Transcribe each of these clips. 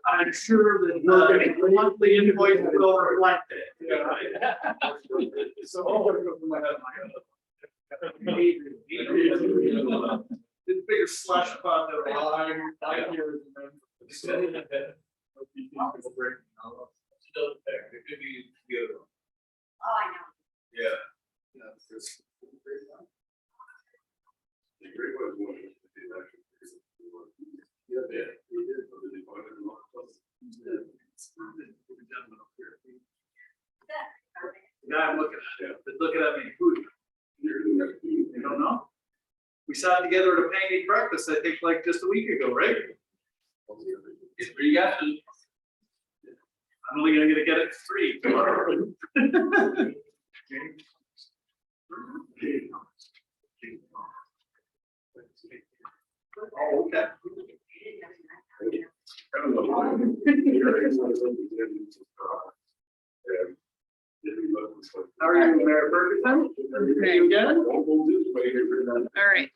I'm sure that the monthly invoice will reflect it. So it's bigger slush fund that I hear. Oh, I know. Yeah. Yeah, I'm looking at it. But looking at me, who? You don't know? We sat together at a pancake breakfast, I think, like just a week ago, right? It's pretty good. I'm only gonna get it free. Oh, okay. How are you, Mayor Ferguson? You good? All right.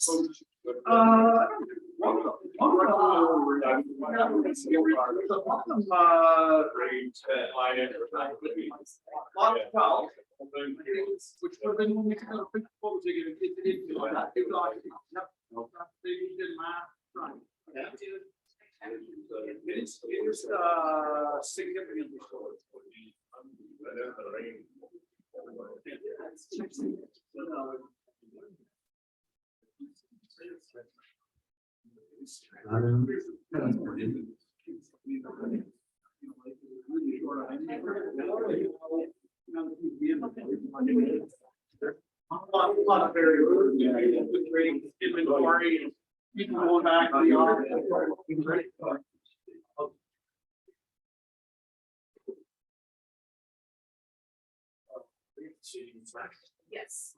Which would have been when we took out a what was it gonna get into that? It was they did math, right? It's significantly short. A lot of variables, with trading inventory and people going back to the office. Yes.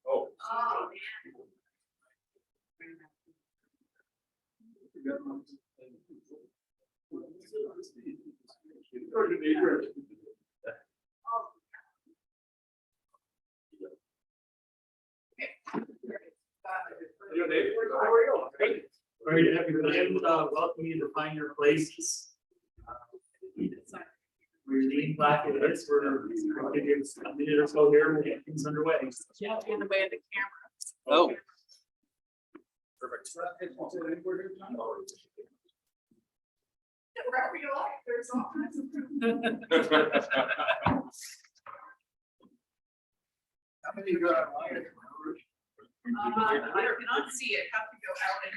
Oh. Oh, Very happy to welcome you to find your places. We're leaning back at this. We're going to give a minute or so here and get things underway. yeah, in the way of the camera. Oh. Perfect. Wherever you like, there's all kinds of. How many you got online? I cannot see it, have to go out and.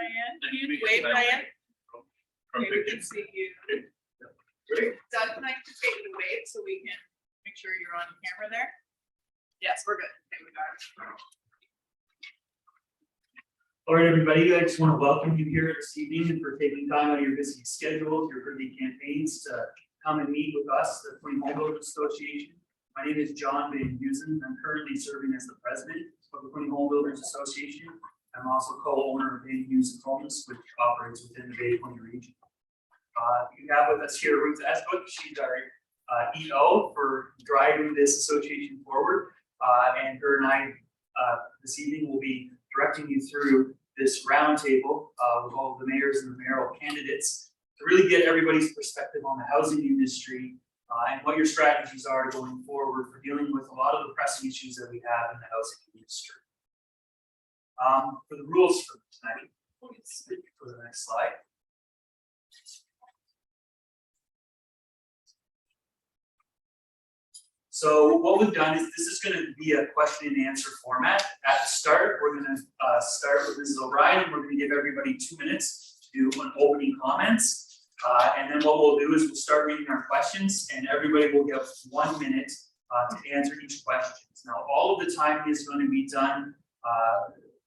Diane, can you wave, Diane? Okay, we can see you. Doug, can I just take the wave so we can make sure you're on camera there? Yes, we're good. Okay, we got it. All right, everybody, I just want to welcome you here this evening and for taking time out of your busy schedules, your busy campaigns to come and meet with us, the Quinte Region Association. My name is John Van Heusen. I'm currently serving as the president of the Quinte Home Builders Association. I'm also co-owner of Van Heusen Homes, which operates within the Quinte Region. We have with us here Ruth Esbrook. She's our EO for driving this association forward. And her and I this evening will be directing you through this roundtable with all of the mayors and the mayoral candidates to really get everybody's perspective on the housing industry and what your strategies are going forward for dealing with a lot of the pressing issues that we have in the housing industry. For the rules for tonight, please go to the next slide. So what we've done is this is going to be a question and answer format. At the start, we're going to start with Mrs. O'Brien, and we're going to give everybody 2 minutes to do an opening comments. And then what we'll do is we'll start reading our questions, and everybody will get 1 minute to answer each question. Now, all of the time is going to be done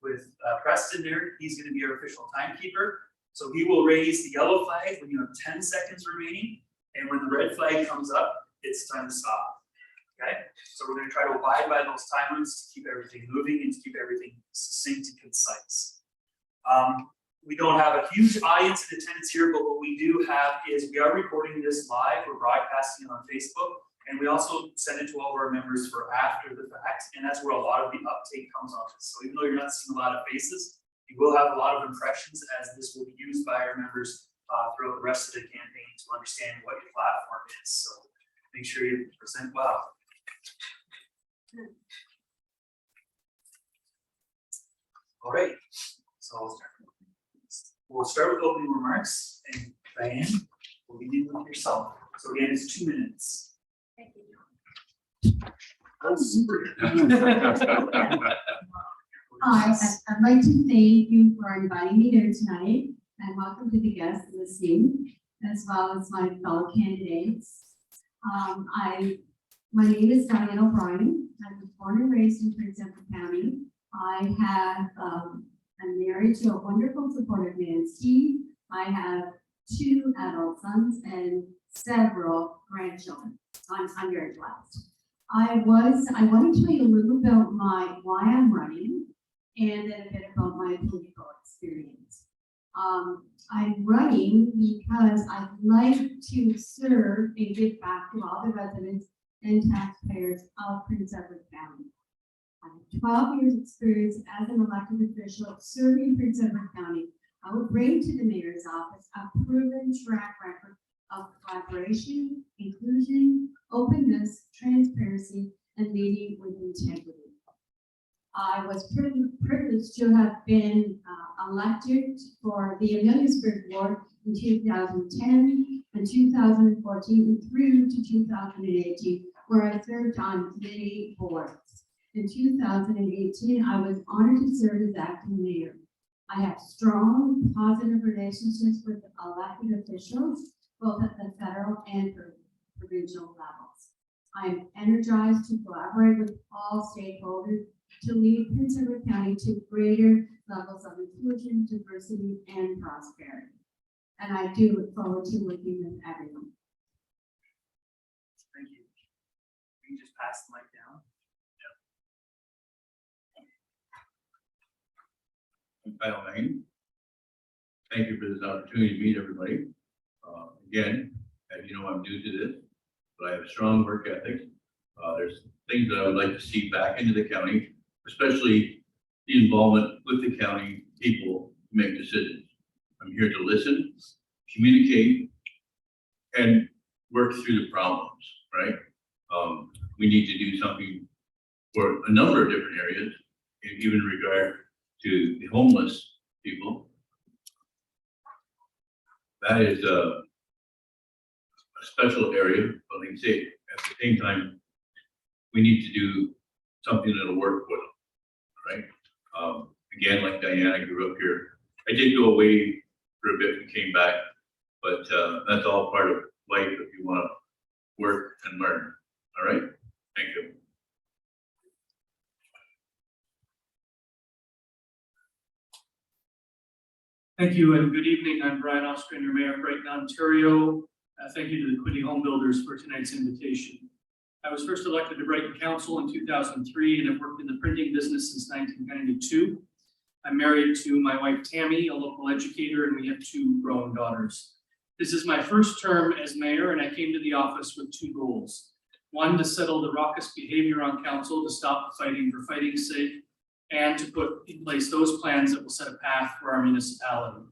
with Preston there. He's going to be our official timekeeper. So he will raise the yellow flag when you have 10 seconds remaining, and when the red flag comes up, it's time to stop. Okay, so we're going to try to abide by those time limits to keep everything moving and to keep everything succinct and concise. We don't have a huge audience in attendance here, but what we do have is we are recording this live. We're broadcasting it on Facebook, and we also send it to all of our members for after the fact, and that's where a lot of the uptake comes on this. So even though you're not seeing a lot of faces, you will have a lot of impressions as this will be used by our members throughout the rest of the campaign to understand what your platform is. So make sure you present well. All right, so we'll start with opening remarks, and Diane, we'll begin with yourself. So again, it's 2 minutes. Thank you, John. Oh, super. Hi, I'd like to thank you for inviting me here tonight, and welcome to the guests listening, as well as my fellow candidates. My name is Diane O'Brien. I was born and raised in Prince Edward County. I'm married to a wonderful, supportive man, Steve. I have 2 adult sons and several grandchildren. I'm very blessed. I want to tell you a little about why I'm running, and then a bit about my political experience. I'm running because I'd like to serve and give back to all the residents and taxpayers of Prince Edward County. I have 12 years experience as an elected official serving Prince Edward County. I will bring to the mayor's office a proven track record of collaboration, inclusion, openness, transparency, and leading with integrity. I was privileged to have been elected for the Ameliasburg Ward in 2010 and 2014 through to 2018, where I served on many boards. In 2018, I was honored to serve as acting mayor. I have strong, positive relationships with elected officials, both at the federal and provincial levels. I am energized to collaborate with all stakeholders to lead Prince Edward County to greater levels of inclusion, diversity, and prosperity. And I do look forward to working with everyone. Thank you. You can just pass the mic down. I'm Kyle Lane. Thank you for this opportunity to meet everybody. Again, as you know, I'm new to this, but I have a strong work ethic. There's things that I would like to see back into the county, especially the involvement with the county people to make decisions. I'm here to listen, communicate, and work through the problems, right? We need to do something for a number of different areas, even in regard to the homeless people. That is a special area, but like I say, at the same time, we need to do something that'll work for them, right? Again, like Diana, grew up here. I did go away for a bit and came back, but that's all part of life if you want to work and learn. All right, thank you. Thank you and good evening. I'm Brian Ostrander, your Mayor of Brighton, Ontario. Thank you to the Quinte Home Builders for tonight's invitation. I was first elected to Brighton Council in 2003 and have worked in the printing business since 1992. I'm married to my wife Tammy, a local educator, and we have 2 grown daughters. This is my first term as mayor, and I came to the office with 2 goals. One, to settle the raucous behavior on council to stop the fighting for fighting's sake, and to put in place those plans that will set a path for our municipality.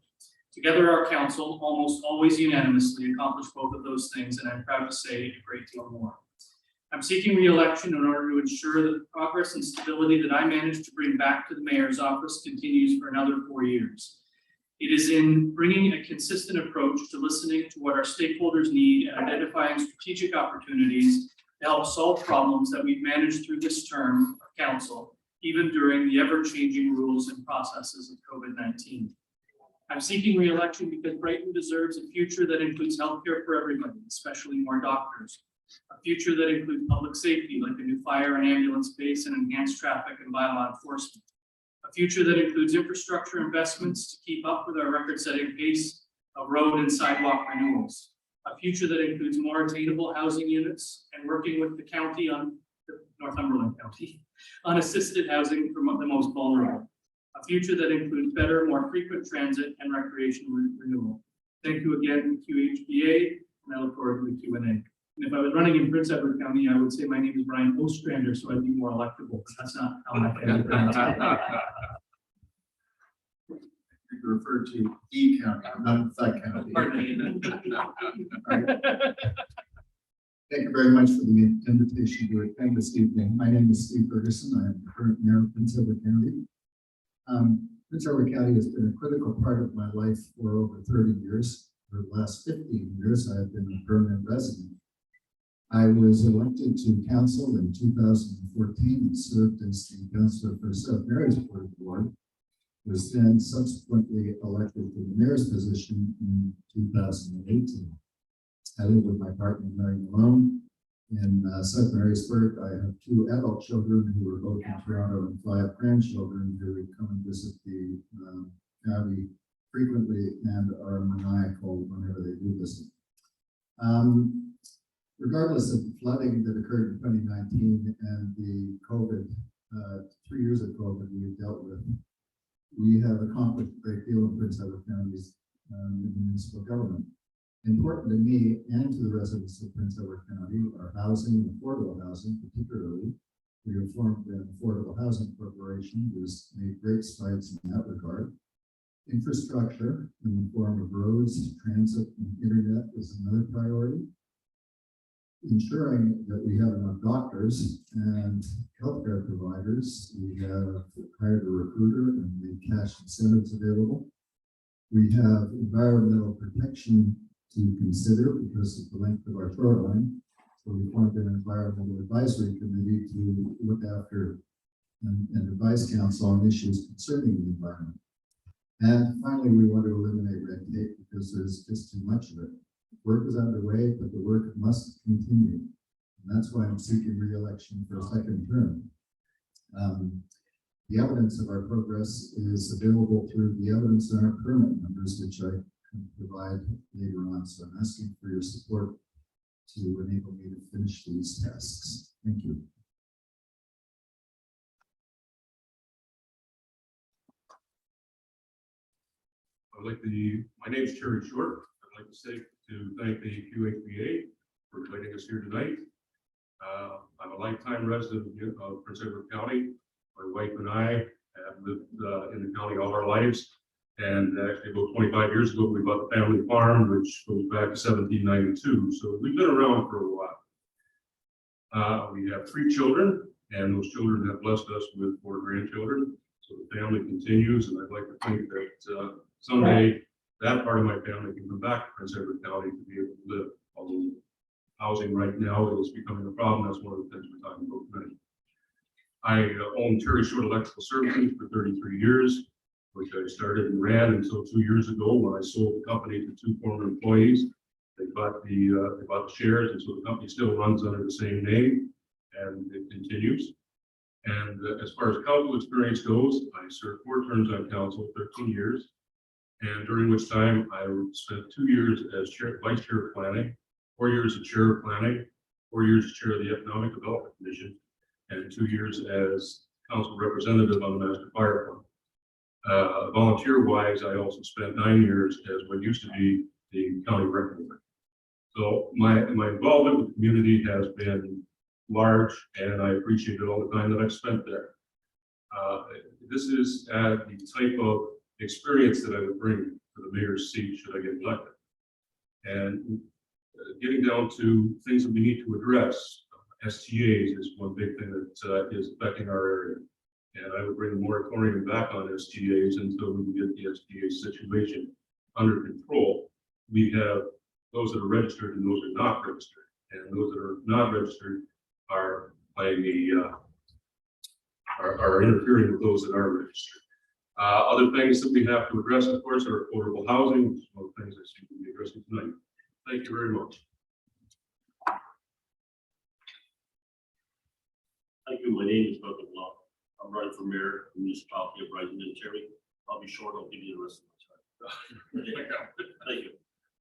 Together, our council, almost always unanimously, accomplished both of those things, and I'm proud to say a great deal more. I'm seeking re-election in order to ensure that the progress and stability that I managed to bring back to the mayor's office continues for another 4 years. It is in bringing a consistent approach to listening to what our stakeholders need and identifying strategic opportunities to help solve problems that we've managed through this term of council, even during the ever-changing rules and processes of COVID-19. I'm seeking re-election because Brighton deserves a future that includes healthcare for everybody, especially more doctors. A future that includes public safety, like a new fire and ambulance base and enhanced traffic and bylaw enforcement. A future that includes infrastructure investments to keep up with our record-setting pace of road and sidewalk renewals. A future that includes more attainable housing units and working with the county on Northumberland County on assisted housing for the most vulnerable. A future that includes better, more frequent transit and recreation renewal. Thank you again, QHBA, and I look forward to the Q&A. And if I was running in Prince Edward County, I would say my name is Brian Ostrander, so I'd be more electable, but that's not how my family pronounced it. You refer to E County, not that county. Pardon me. Thank you very much for the invitation to attend this evening. My name is Steve Ferguson. I am the current mayor of Prince Edward County. Prince Edward County has been a critical part of my life for over 30 years. For the last 15 years, I have been a permanent resident. I was elected to council in 2014 and served as the councillor for South Marysburg Ward. Was then subsequently elected to the mayor's position in 2018. I live with my partner, Mary Malone, in South Marysburg. I have 2 adult children who are both in Toronto and 5 grandchildren who come and visit the county frequently and are maniacal whenever they do visit. Regardless of the flooding that occurred in 2019 and the COVID, 3 years of COVID we've dealt with, we have accomplished a great deal in Prince Edward County's municipal government. Important to me and to the residents of Prince Edward County are housing and affordable housing, particularly. We have formed an affordable housing corporation that has made great strides in that regard. Infrastructure in the form of roads, transit, and internet is another priority. Ensuring that we have enough doctors and healthcare providers. We have hired a recruiter and made cash incentives available. We have environmental protection to consider because of the length of our shoreline. So we formed an environmental advisory committee to look after and advise council on issues concerning the environment. And finally, we want to eliminate red tape because there's just too much of it. Work is underway, but the work must continue. And that's why I'm seeking re-election for a second term. The evidence of our progress is available through the evidence in our permit numbers, which I can provide later on. So I'm asking for your support to enable me to finish these tasks. Thank you. My name is Terry Short. I'd like to thank the QHBA for inviting us here tonight. I'm a lifetime resident of Prince Edward County. My wife and I have lived in the county all our lives. And actually about 25 years ago, we bought the family farm, which goes back to 1792. So we've been around for a while. We have 3 children, and those children have blessed us with 4 grandchildren. So the family continues, and I'd like to think that someday that part of my family can come back to Prince Edward County to be able to live. Although housing right now is becoming a problem, that's one of the things we're talking about tonight. I owned Terry Short Electrical Services for 33 years, which I started and ran until 2 years ago when I sold the company to 2 former employees. They bought the shares, and so the company still runs under the same name, and it continues. And as far as council experience goes, I served 4 terms on council, 13 years. And during which time I spent 2 years as vice chair of planning, 4 years as chair of planning, 4 years as chair of the Economic Development Commission, and 2 years as council representative on the Master Fire Fund. Volunteer-wise, I also spent 9 years as what used to be the county recorder. So my involvement with the community has been large, and I appreciated all the time that I've spent there. This is the type of experience that I would bring to the mayor's seat should I get elected. And getting down to things that we need to address, STAs is one big thing that is affecting our area. And I would bring the moratorium back on STAs until we can get the STA situation under control. We have those that are registered and those that are not registered. And those that are not registered are playing are interfering with those that are registered. Other things that we have to address, of course, are affordable housing, which is one of the things I seem to be addressing tonight. Thank you very much. Thank you. My name is Doug Block. I'm running for mayor of the municipality of Brighton and Terry. I'll be short. I'll give you the rest of my time. Thank you.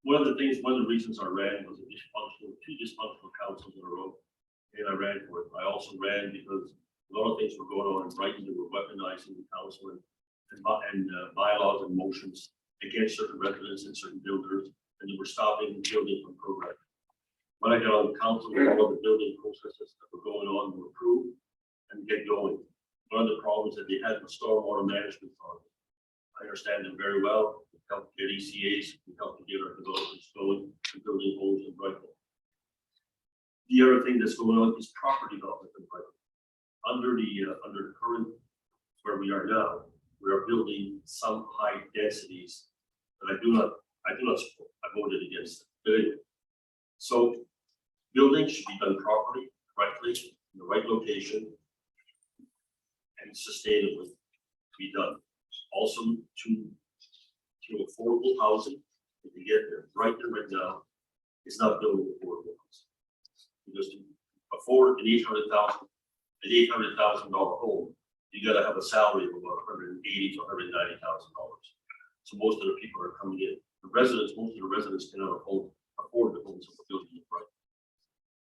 One of the reasons I ran was two dysfunctional councils in a row, and I ran for it. I also ran because a lot of things were going on in Brighton that were weaponizing the council and bylaws and motions against certain residents and certain builders, and they were stopping building from progress. When I got on council, all of the building processes that were going on were approved and get going. One of the problems that they had was stormwater management funds. I understand them very well. We helped get ECAs, we helped to get our developments going and building homes in Brighton. The other thing that's going on is property development in Brighton. Under the current where we are now, we are building some high densities that I do not support. I voted against it. But anyway, so building should be done properly, correctly, in the right location, and sustainably to be done. Also to affordable housing, if you get there, Brighton right now is not building affordable housing. Because to afford an $800,000 home, you got to have a salary of about $180,000 to $190,000. So most of the people are coming in. Most of the residents cannot afford the homes that we're building in Brighton.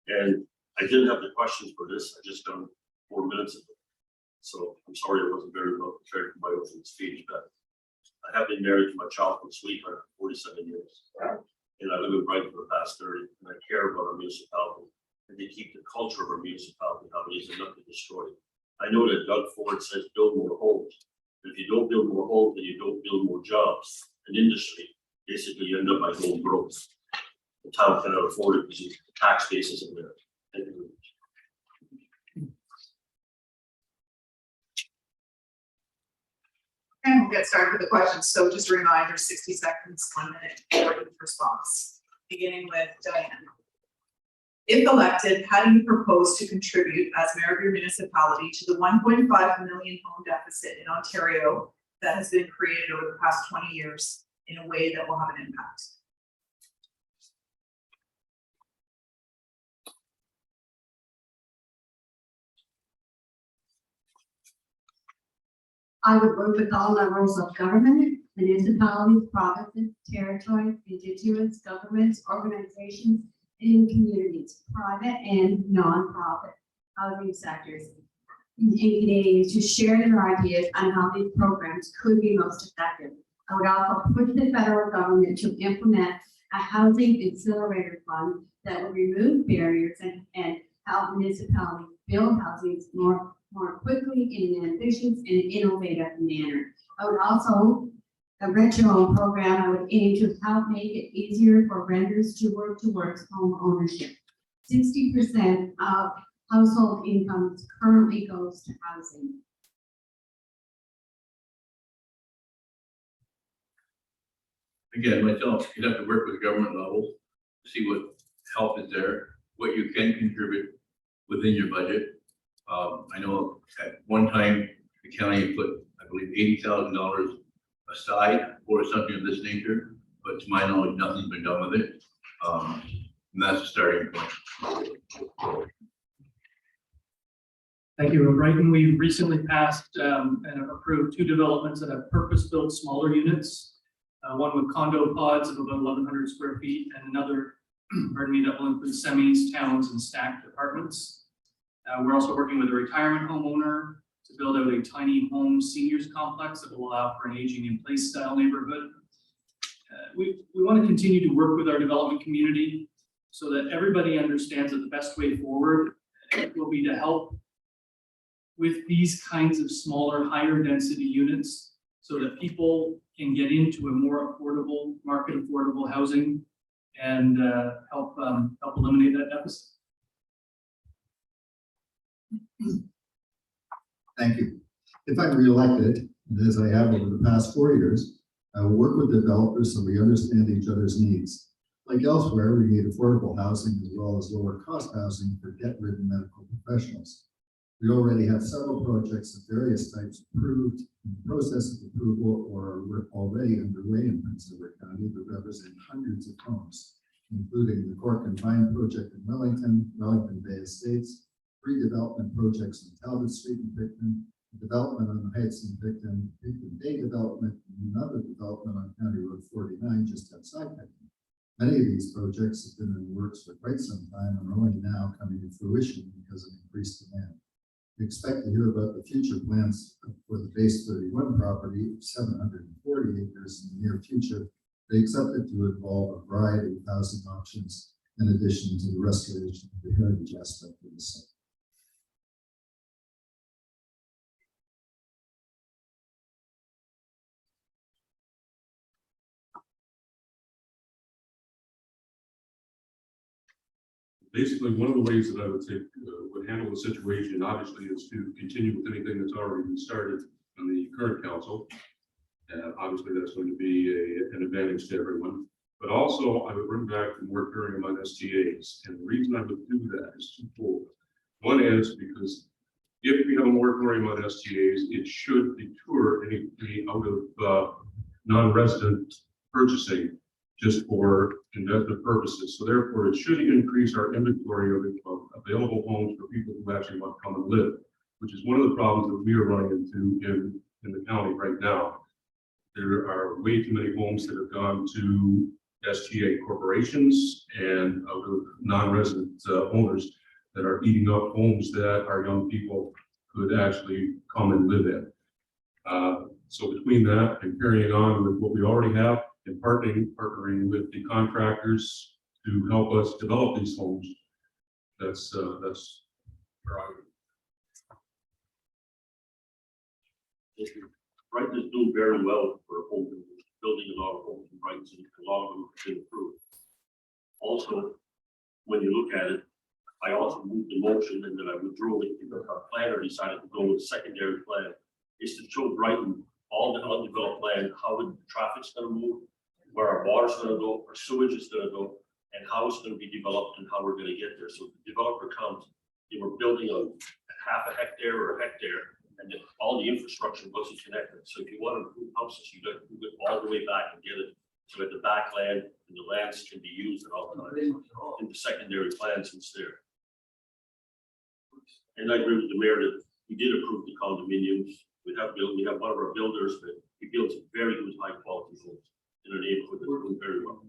And I didn't have the questions for this. I just got them 4 minutes ago. So I'm sorry I wasn't very well prepared for my opening speech, but I have been married to my childhood sweetheart for 47 years. And I live in Brighton for the past 30, and I care about our municipality. And they keep the culture of our municipality, how it is enough to destroy it. I know that Doug Ford says build more homes. But if you don't build more homes, then you don't build more jobs and industry. Basically, you end up by going broke. The town cannot afford it because the tax base isn't there. Thank you. And we'll get started with the questions. So just a reminder, 60 seconds, 1 minute for each response, beginning with Diane. If elected, how do you propose to contribute as mayor of your municipality to the 1.5 million home deficit in Ontario that has been created over the past 20 years in a way that will have an impact? I would work with all levels of government, municipalities, provinces, territories, indigenous governments, organizations, and communities, private and non-profit housing sectors in Canadians to share their ideas on how these programs could be most effective. I would also push the federal government to implement a housing accelerator fund that would remove barriers and help municipalities build housing more quickly in an ambitious and innovative manner. I would also, a rental program, I would aim to help make it easier for renters to work towards home ownership. 60% of household incomes currently goes to housing. Again, myself, you have to work with the government level, see what help is there, what you can contribute within your budget. I know at one time, the county put, I believe, $80,000 aside for something of this nature, but to my knowledge, nothing's been done with it. And that's the starting point. Thank you. In Brighton, we recently passed and approved 2 developments that have purpose-built smaller units. One with condo pods of about 1,100 square feet and another pardon me, that will include semis, towns, and stacked apartments. We're also working with a retirement homeowner to build out a tiny home seniors complex that will allow for an aging in place style neighborhood. We want to continue to work with our development community so that everybody understands that the best way forward will be to help with these kinds of smaller, higher density units so that people can get into a more affordable, market affordable housing and help eliminate that deficit. Thank you. If I'm reelected, and as I have over the past 4 years, I will work with developers so we understand each other's needs. Like elsewhere, we need affordable housing as well as lower cost housing for debt-ridden medical professionals. We already have several projects of various types approved, in the process of approval, or are already underway in Prince Edward County that represent hundreds of homes, including the Cork and Vine project in Wellington Bay Estates, redevelopment projects in Talbot Street in Brighton, development on the Heights in Brighton Bay development, and another development on County Road 49 just outside Brighton. Many of these projects have been in the works for quite some time and are only now coming to fruition because of increased demand. We expect to hear about the future plans for the Base 31 property of 740 acres in the near future. They expect it to involve a variety of housing options in addition to the restoration of the heritage aspect of the site. Basically, one of the ways that I would say would handle the situation, obviously, is to continue with anything that's already been started on the current council. Obviously, that's going to be an advantage to everyone. But also, I would bring back the moratorium on STAs. And the reason I would do that is twofold. One is because if we have a moratorium on STAs, it should deter anything out of non-resident purchasing just for investment purposes. So therefore, it should increase our inventory of available homes for people who actually want to come and live, which is one of the problems that we are running into in the county right now. There are way too many homes that have gone to STA corporations and other non-resident owners that are eating up homes that our young people could actually come and live in. So between that and carrying on with what we already have, and partnering with the contractors to help us develop these homes. That's where I would. Brighton is doing very well for home building a lot of homes in Brighton, and a lot of them have been approved. Also, when you look at it, I also moved the motion and then I withdrew it because our planner decided to go with a secondary plan, is to show Brighton all the undeveloped land, how the traffic's going to move, where our water's going to go, our sewage is going to go, and how it's going to be developed and how we're going to get there. So the developer comes, they were building on half a hectare or a hectare, and then all the infrastructure wasn't connected. So if you want to improve houses, you got to move it all the way back and get it so that the back land and the lands can be used at all times in the secondary plans since there. And I agree with the mayor that we did approve the condominiums. We have one of our builders that he builds very good high quality homes in a neighborhood that's doing very well.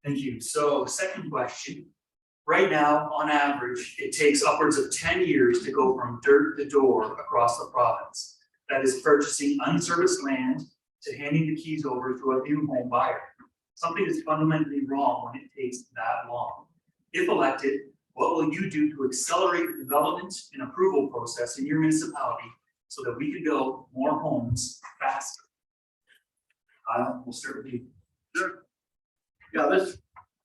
Thank you. So second question. Right now, on average, it takes upwards of 10 years to go from dirt to door across the province. That is purchasing unserviced land to handing the keys over to a new home buyer. Something is fundamentally wrong when it takes that long. If elected, what will you do to accelerate the development and approval process in your municipality so that we can build more homes faster? We'll start with you. Sure. Yeah, this,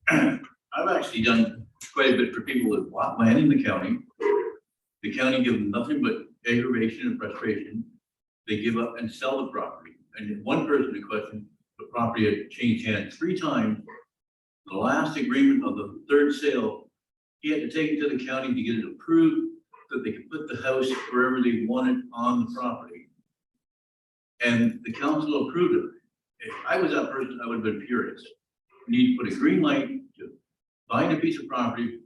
I've actually done quite a bit for people that want land in the county. The county gives them nothing but aggravation and frustration. They give up and sell the property. And one person in question, the property had changed hands 3 times. The last agreement of the third sale, he had to take it to the county to get it approved that they could put the house wherever they wanted on the property. And the council approved it. If I was that person, I would have been furious. You need to put a green light to find a piece of property,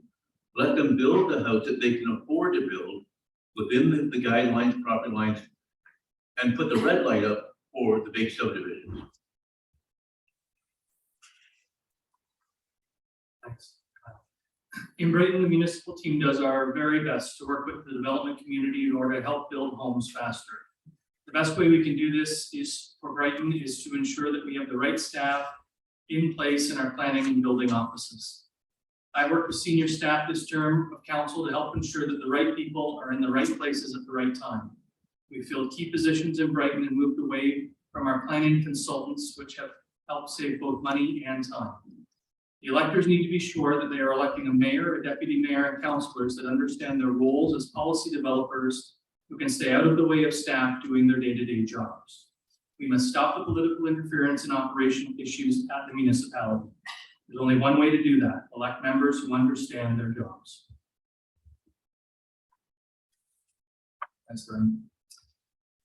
let them build the house that they can afford to build within the guidelines, property lines, and put the red light up for the big subdivisions. Thanks. In Brighton, the municipal team does our very best to work with the development community in order to help build homes faster. The best way we can do this is for Brighton is to ensure that we have the right staff in place in our planning and building offices. I work with senior staff this term of council to help ensure that the right people are in the right places at the right time. We filled key positions in Brighton and moved away from our planning consultants, which have helped save both money and time. The electors need to be sure that they are electing a mayor, a deputy mayor, and councilors that understand their roles as policy developers who can stay out of the way of staff doing their day-to-day jobs. We must stop the political interference in operational issues at the municipality. There's only one way to do that: elect members who understand their jobs. Thanks, Brian.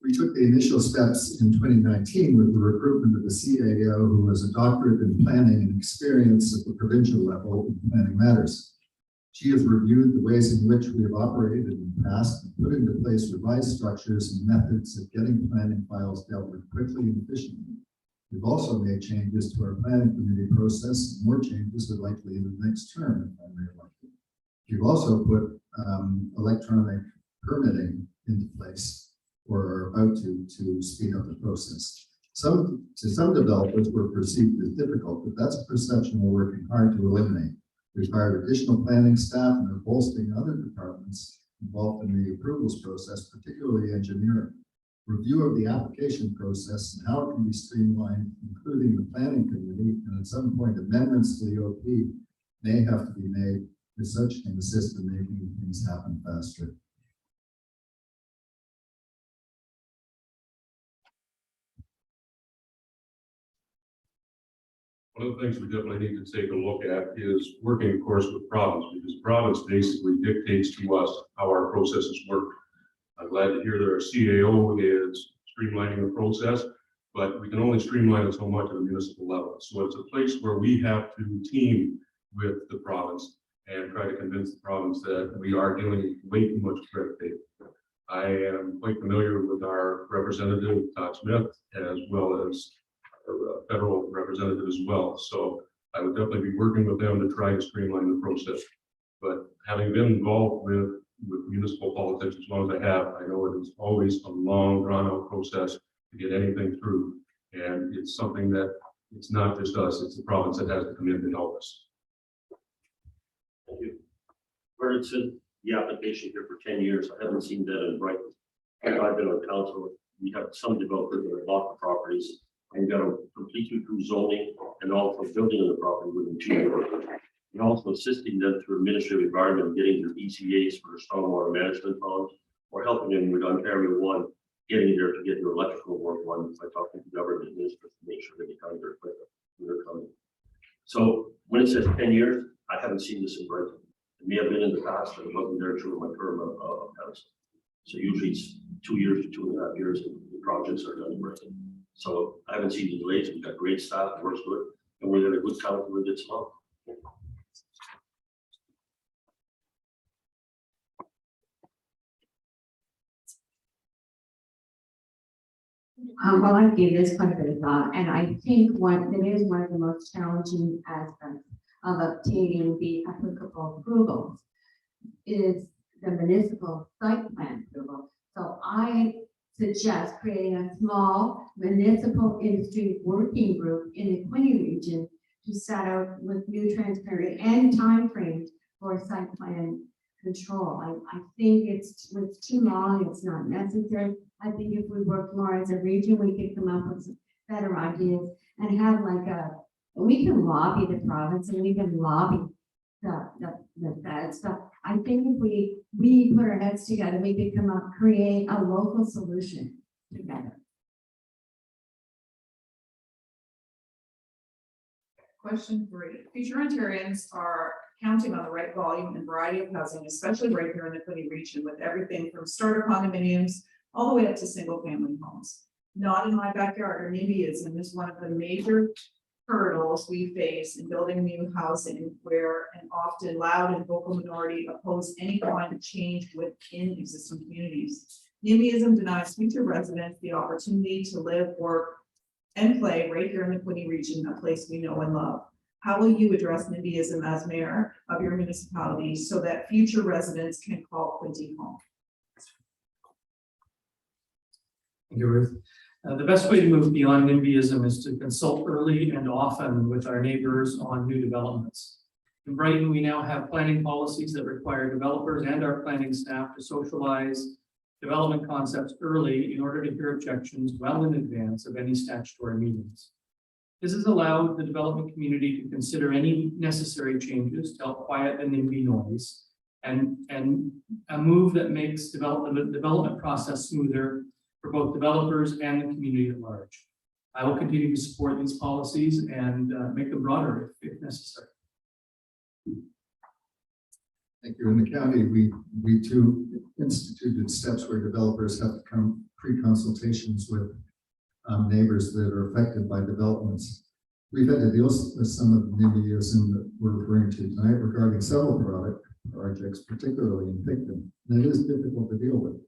We took the initial steps in 2019 with the recruitment of a CAO who has a doctorate in planning and experience at the provincial level in planning matters. She has reviewed the ways in which we have operated in the past and put into place revised structures and methods of getting planning files dealt with quickly and efficiently. We've also made changes to our planning committee process, and more changes are likely in the next term, if I'm re-elected. We've also put electronic permitting into place, or are about to speed up the process. Some developers were perceived as difficult, but that's a perception we're working hard to eliminate. We've hired additional planning staff and are bolstering other departments involved in the approvals process, particularly engineering. Review of the application process and how it can be streamlined, including the planning committee, and at some point amendments to the OP may have to be made, as such can assist in making things happen faster. One of the things we definitely need to take a look at is working, of course, with province, because province basically dictates to us how our processes work. I'm glad to hear that our CAO is streamlining the process, but we can only streamline it so much at a municipal level. So it's a place where we have to team with the province and try to convince the province that we are dealing way too much red tape. I am quite familiar with our representative, Todd Smith, as well as our federal representative as well. So I would definitely be working with them to try to streamline the process. But having been involved with municipal politics as long as I have, I know it is always a long, drawn-out process to get anything through. And it's something that it's not just us, it's the province that has to come in to help us. Thank you. Where it said the application here for 10 years, I haven't seen that in Brighton. I've been on council, we have some developers that have bought the properties and got them completely through zoning and also building on the property within 2 years. And also assisting them through administrative environment, getting their ECAs for stormwater management plans, or helping them with Ontario One, getting there to get their electrical work done by talking to government ministers to make sure they get their equipment when they're coming. So when it says 10 years, I haven't seen this in Brighton. It may have been in the past, but it wasn't there during my term of council. So usually it's 2 years to 2.5 years and the projects are done in Brighton. So I haven't seen the delays. We've got great staff, it works good, and we're in a good council with this month. Well, I gave this quite a bit of thought, and I think that is one of the most challenging aspects of obtaining the applicable approvals is the municipal site plan approval. So I suggest creating a small municipal industry working group in the Quinte region to set out with new transparent and timeframes for site plan control. I think it's too long, it's not necessary. I think if we work more as a region, we could come up with some better ideas and have we can lobby the province and we can lobby the feds. So I think if we put our heads together, we could create a local solution together. Question 3. Future Ontarians are counting on the right volume and variety of housing, especially right here in the Quinte region, with everything from starter condominiums all the way up to single family homes. Not in my backyard, or NIMBYism is one of the major hurdles we face in building new housing, where an often loud and vocal minority oppose any kind of change within existing communities. NIMBYism denies future residents the opportunity to live, work, and play right here in the Quinte region, a place we know and love. How will you address NIMBYism as mayor of your municipality so that future residents can call Quinte home? Thank you, Ruth. The best way to move beyond NIMBYism is to consult early and often with our neighbors on new developments. In Brighton, we now have planning policies that require developers and our planning staff to socialize development concepts early in order to hear objections well in advance of any statutory meetings. This has allowed the development community to consider any necessary changes to help quiet the NIMBY noise and a move that makes the development process smoother for both developers and the community at large. I will continue to support these policies and make them broader if necessary. Thank you. In the county, we too instituted steps where developers have to come pre-consultations with neighbors that are affected by developments. We've had to deal with some of the NIMBYism that we're referring to tonight regarding several projects, particularly in Brighton. That is difficult to deal with.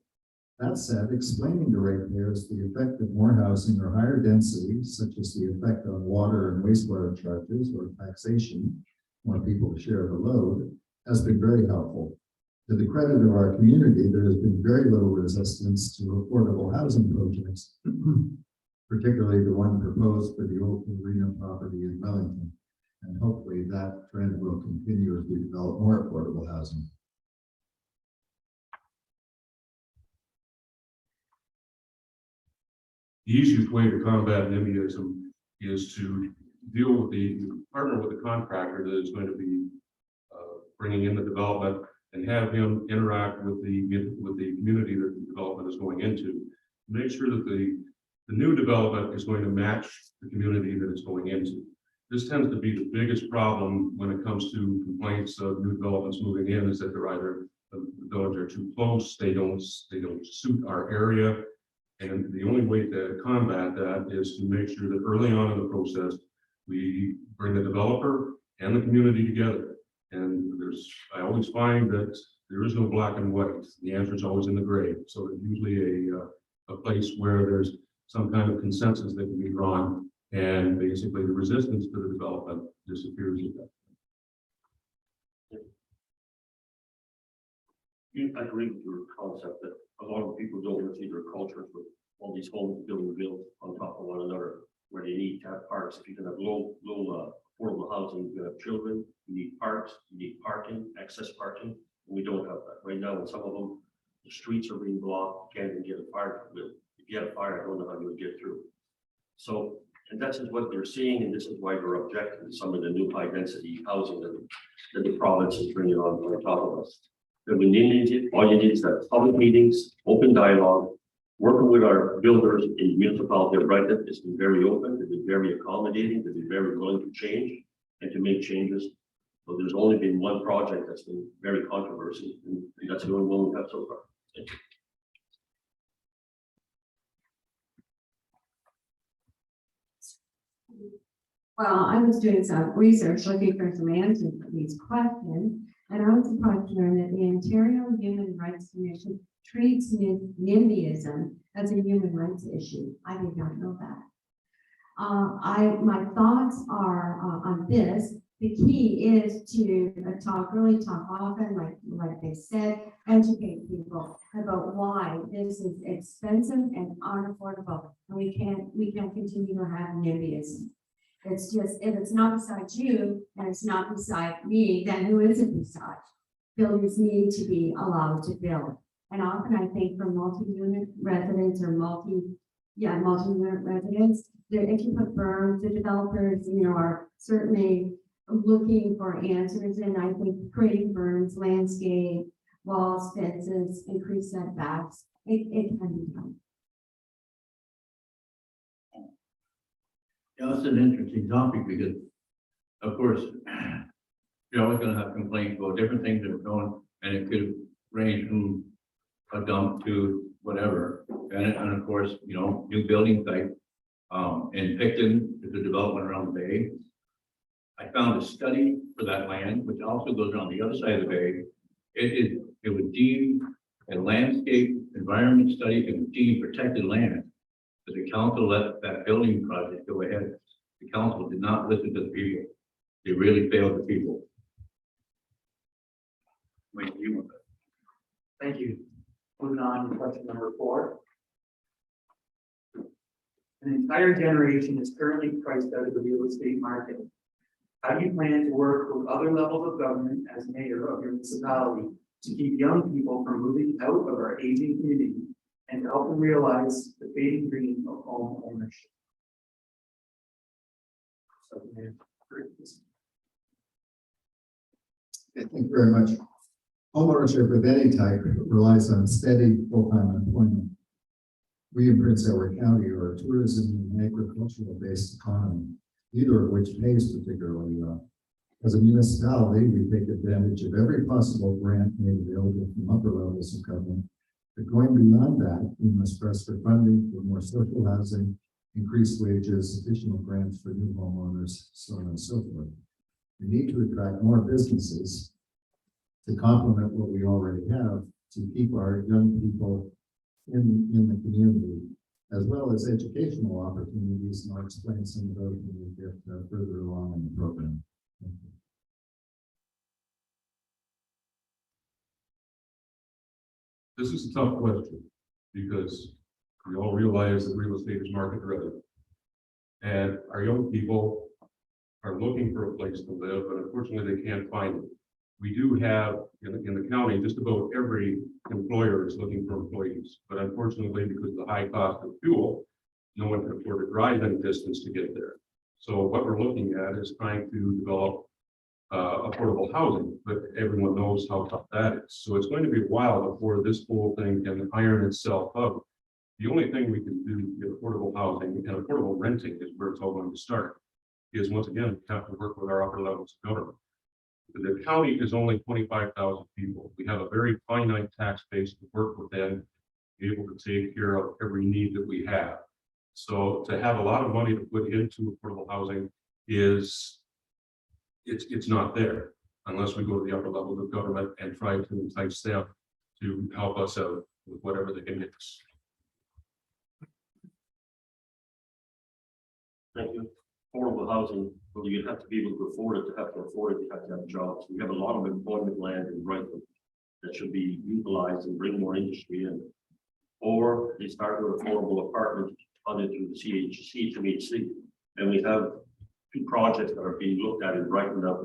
That said, explaining to ratepayers the effect of more housing or higher density, such as the effect on water and wastewater charges or taxation, more people to share the load, has been very helpful. To the credit of our community, there has been very little resistance to affordable housing projects, particularly the one proposed for the old arena property in Wellington. And hopefully that trend will continue as we develop more affordable housing. The easiest way to combat NIMBYism is to partner with the contractor that is going to be bringing in the development and have him interact with the community that the development is going into. Make sure that the new development is going to match the community that it's going into. This tends to be the biggest problem when it comes to complaints of new developments moving in, is that they're either the villages are too close, they don't suit our area. And the only way to combat that is to make sure that early on in the process, we bring the developer and the community together. And I always find that there is no black and white. The answer is always in the gray. So it's usually a place where there's some kind of consensus that can be drawn, and basically the resistance to the development disappears at that. I agree with your concept that a lot of people don't want to see their cultures with all these homes built on top of one another, where they need to have parks. If you can have low affordable housing, you have children, you need parks, you need parking, access parking. And we don't have that right now. And some of them, the streets are being blocked, you can't even get a fire permit. If you have a fire, I don't know how you would get through. So, and that's what they're seeing, and this is why they're objecting to some of the new high density housing that the province is bringing on top of us. That we need, all you need is that public meetings, open dialogue, working with our builders in the municipality of Brighton. It's been very open, they've been very accommodating, they've been very willing to change and to make changes. So there's only been one project that's been very controversial, and that's the only one we have so far. Thank you. Well, I was doing some research looking for some answers to these questions, and I was surprised to learn that the Ontario Human Rights Commission treats NIMBYism as a human rights issue. I did not know that. My thoughts are on this. The key is to talk often, like they said, educate people about why this is expensive and unaffordable, and we can't continue to have NIMBYism. It's just, if it's not beside you and it's not beside me, then who is it beside? Builders need to be allowed to build. And often I think for multi-unit residents or multi-unit residents, if you put berms, the developers, are certainly looking for answers. And I think creating berms, landscape, walls, fences, increase setbacks, it can be done. Yeah, it's an interesting topic because, of course, you're always going to have complaints about different things that are going, and it could range from a dump to whatever. And of course, new building site in Brighton is a development around the bay. I found a study for that land, which also goes around the other side of the bay. It was deemed a landscape environment study and deemed protected land. But the council let that building project go ahead. The council did not listen to the people. They really failed the people. Wait, you want that? Thank you. Moving on to question number 4. An entire generation is currently priced out of the real estate market. How do you plan to work with other levels of government as mayor of your municipality to keep young people from moving out of our aging community and to help them realize the fading dream of home ownership? So, Mayor, Thank you very much. Homeownership of any type relies on steady full-time employment. We in Prince Edward County are a tourism and agricultural based economy, neither of which pays particularly well. As a municipality, we take advantage of every possible grant made available from upper levels of government. But going beyond that, we must press for funding for more social housing, increased wages, additional grants for new homeowners, so on and so forth. We need to attract more businesses to complement what we already have, to keep our young people in the community, as well as educational opportunities, and I'll explain some of those when we get further along in the program. Thank you. This is a tough question because we all realize that real estate is market driven. And our young people are looking for a place to live, but unfortunately they can't find it. We do have in the county, just about every employer is looking for employees, but unfortunately, because of the high cost of fuel, no one can afford to drive any distance to get there. So what we're looking at is trying to develop affordable housing, but everyone knows how tough that is. So it's going to be a while before this whole thing can iron itself out. The only thing we can do to get affordable housing and affordable renting is where it's all going to start. Is once again, we have to work with our upper levels of government. The county is only 25,000 people. We have a very finite tax base to work within, be able to take care of every need that we have. So to have a lot of money to put into affordable housing is, it's not there unless we go to the upper levels of government and try to entice them to help us out with whatever they can get us. Thank you. Affordable housing, well, you have to be able to afford it. To have to afford it, you have to have jobs. We have a lot of employment land in Brighton that should be utilized and bring more industry in. Or they start with affordable apartments funded through the QHBA. And we have 2 projects that are being looked at in Brighton now.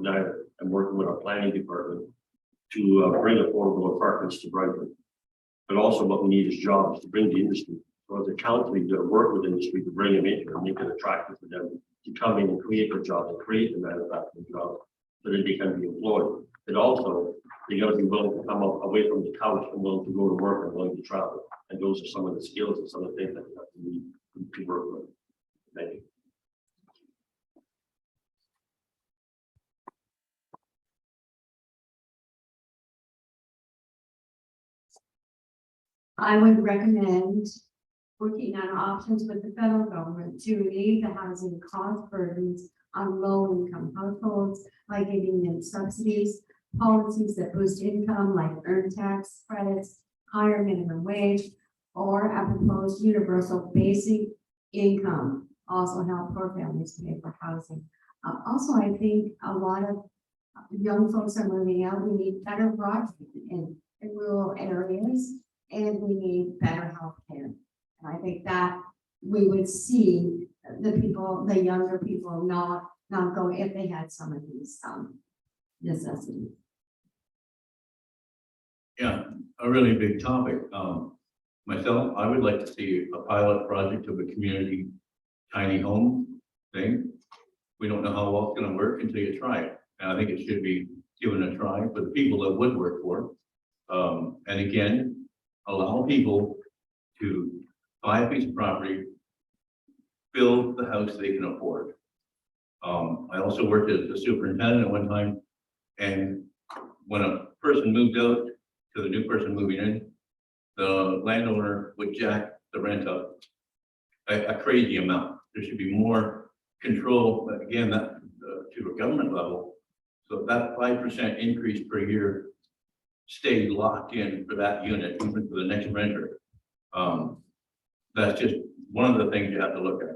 I'm working with our planning department to bring affordable apartments to Brighton. But also what we need is jobs to bring the industry. So as a county, we got to work with industry to bring them in here and make it attractive for them to come in and create the jobs and create the manufacturing jobs so that they can be employed. And also, they got to be willing to come up away from the couch and willing to go to work and willing to travel. And those are some of the skills and some of the things that we have to need to work with. Thank you. I would recommend working on options with the federal government to relieve the housing cost burdens on low-income households by giving them subsidies, policies that boost income like earned tax credits, higher minimum wage, or a proposed universal basic income also help poor families pay for housing. Also, I think a lot of young folks are moving out. We need better broadband in rural areas, and we need better health care. And I think that we would see the people, the younger people not go if they had some of these necessities. Yeah, a really big topic. Myself, I would like to see a pilot project of a community tiny home thing. We don't know how well it's going to work until you try it. And I think it should be given a try for the people that would work for it. And again, allow people to buy a piece of property, build the house they can afford. I also worked as a superintendent at one time, and when a person moved out to the new person moving in, the landowner would jack the rent up a crazy amount. There should be more control, but again, that to a government level. So that 5% increase per year stayed locked in for that unit, even for the next renter. That's just one of the things you have to look at.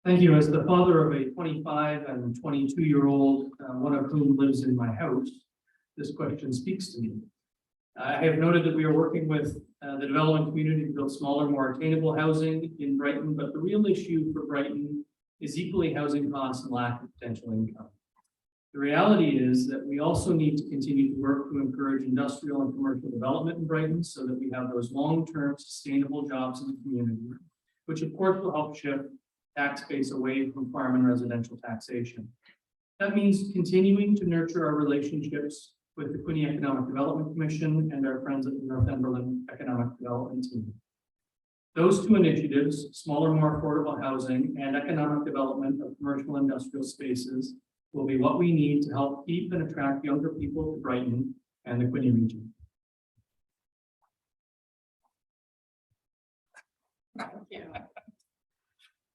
Thank you. As the father of a 25 and 22-year-old, one of whom lives in my house, this question speaks to me. I have noted that we are working with the development community to build smaller, more attainable housing in Brighton, but the real issue for Brighton is equally housing costs and lack of potential income. The reality is that we also need to continue to work to encourage industrial and commercial development in Brighton so that we have those long-term sustainable jobs in the community, which of course will help shift tax base away from farm and residential taxation. That means continuing to nurture our relationships with the Quinte Economic Development Commission and our friends at the Northumberland Economic Development Team. Those two initiatives, smaller, more affordable housing and economic development of commercial and industrial spaces, will be what we need to help keep and attract younger people to Brighton and the Quinte region. Thank you.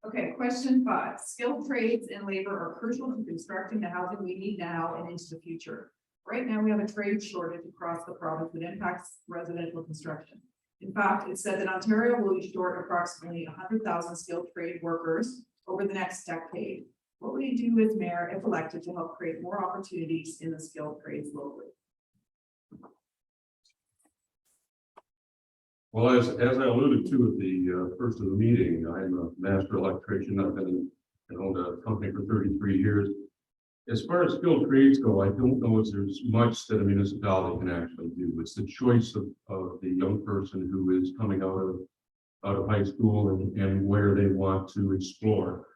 Okay, question 5. Skilled trades and labor are crucial to constructing the housing we need now and into the future. Right now, we have a trade shortage across the province that impacts residential construction. In fact, it's said that Ontario will be short approximately 100,000 skilled trade workers over the next decade. What will you do as mayor if elected to help create more opportunities in the skilled trades locally? Well, as I alluded to at the first of the meeting, I'm a master electrician. I've been owned a company for 33 years. As far as skilled trades go, I don't know if there's much that a municipality can actually do. It's the choice of the young person who is coming out of high school and where they want to explore.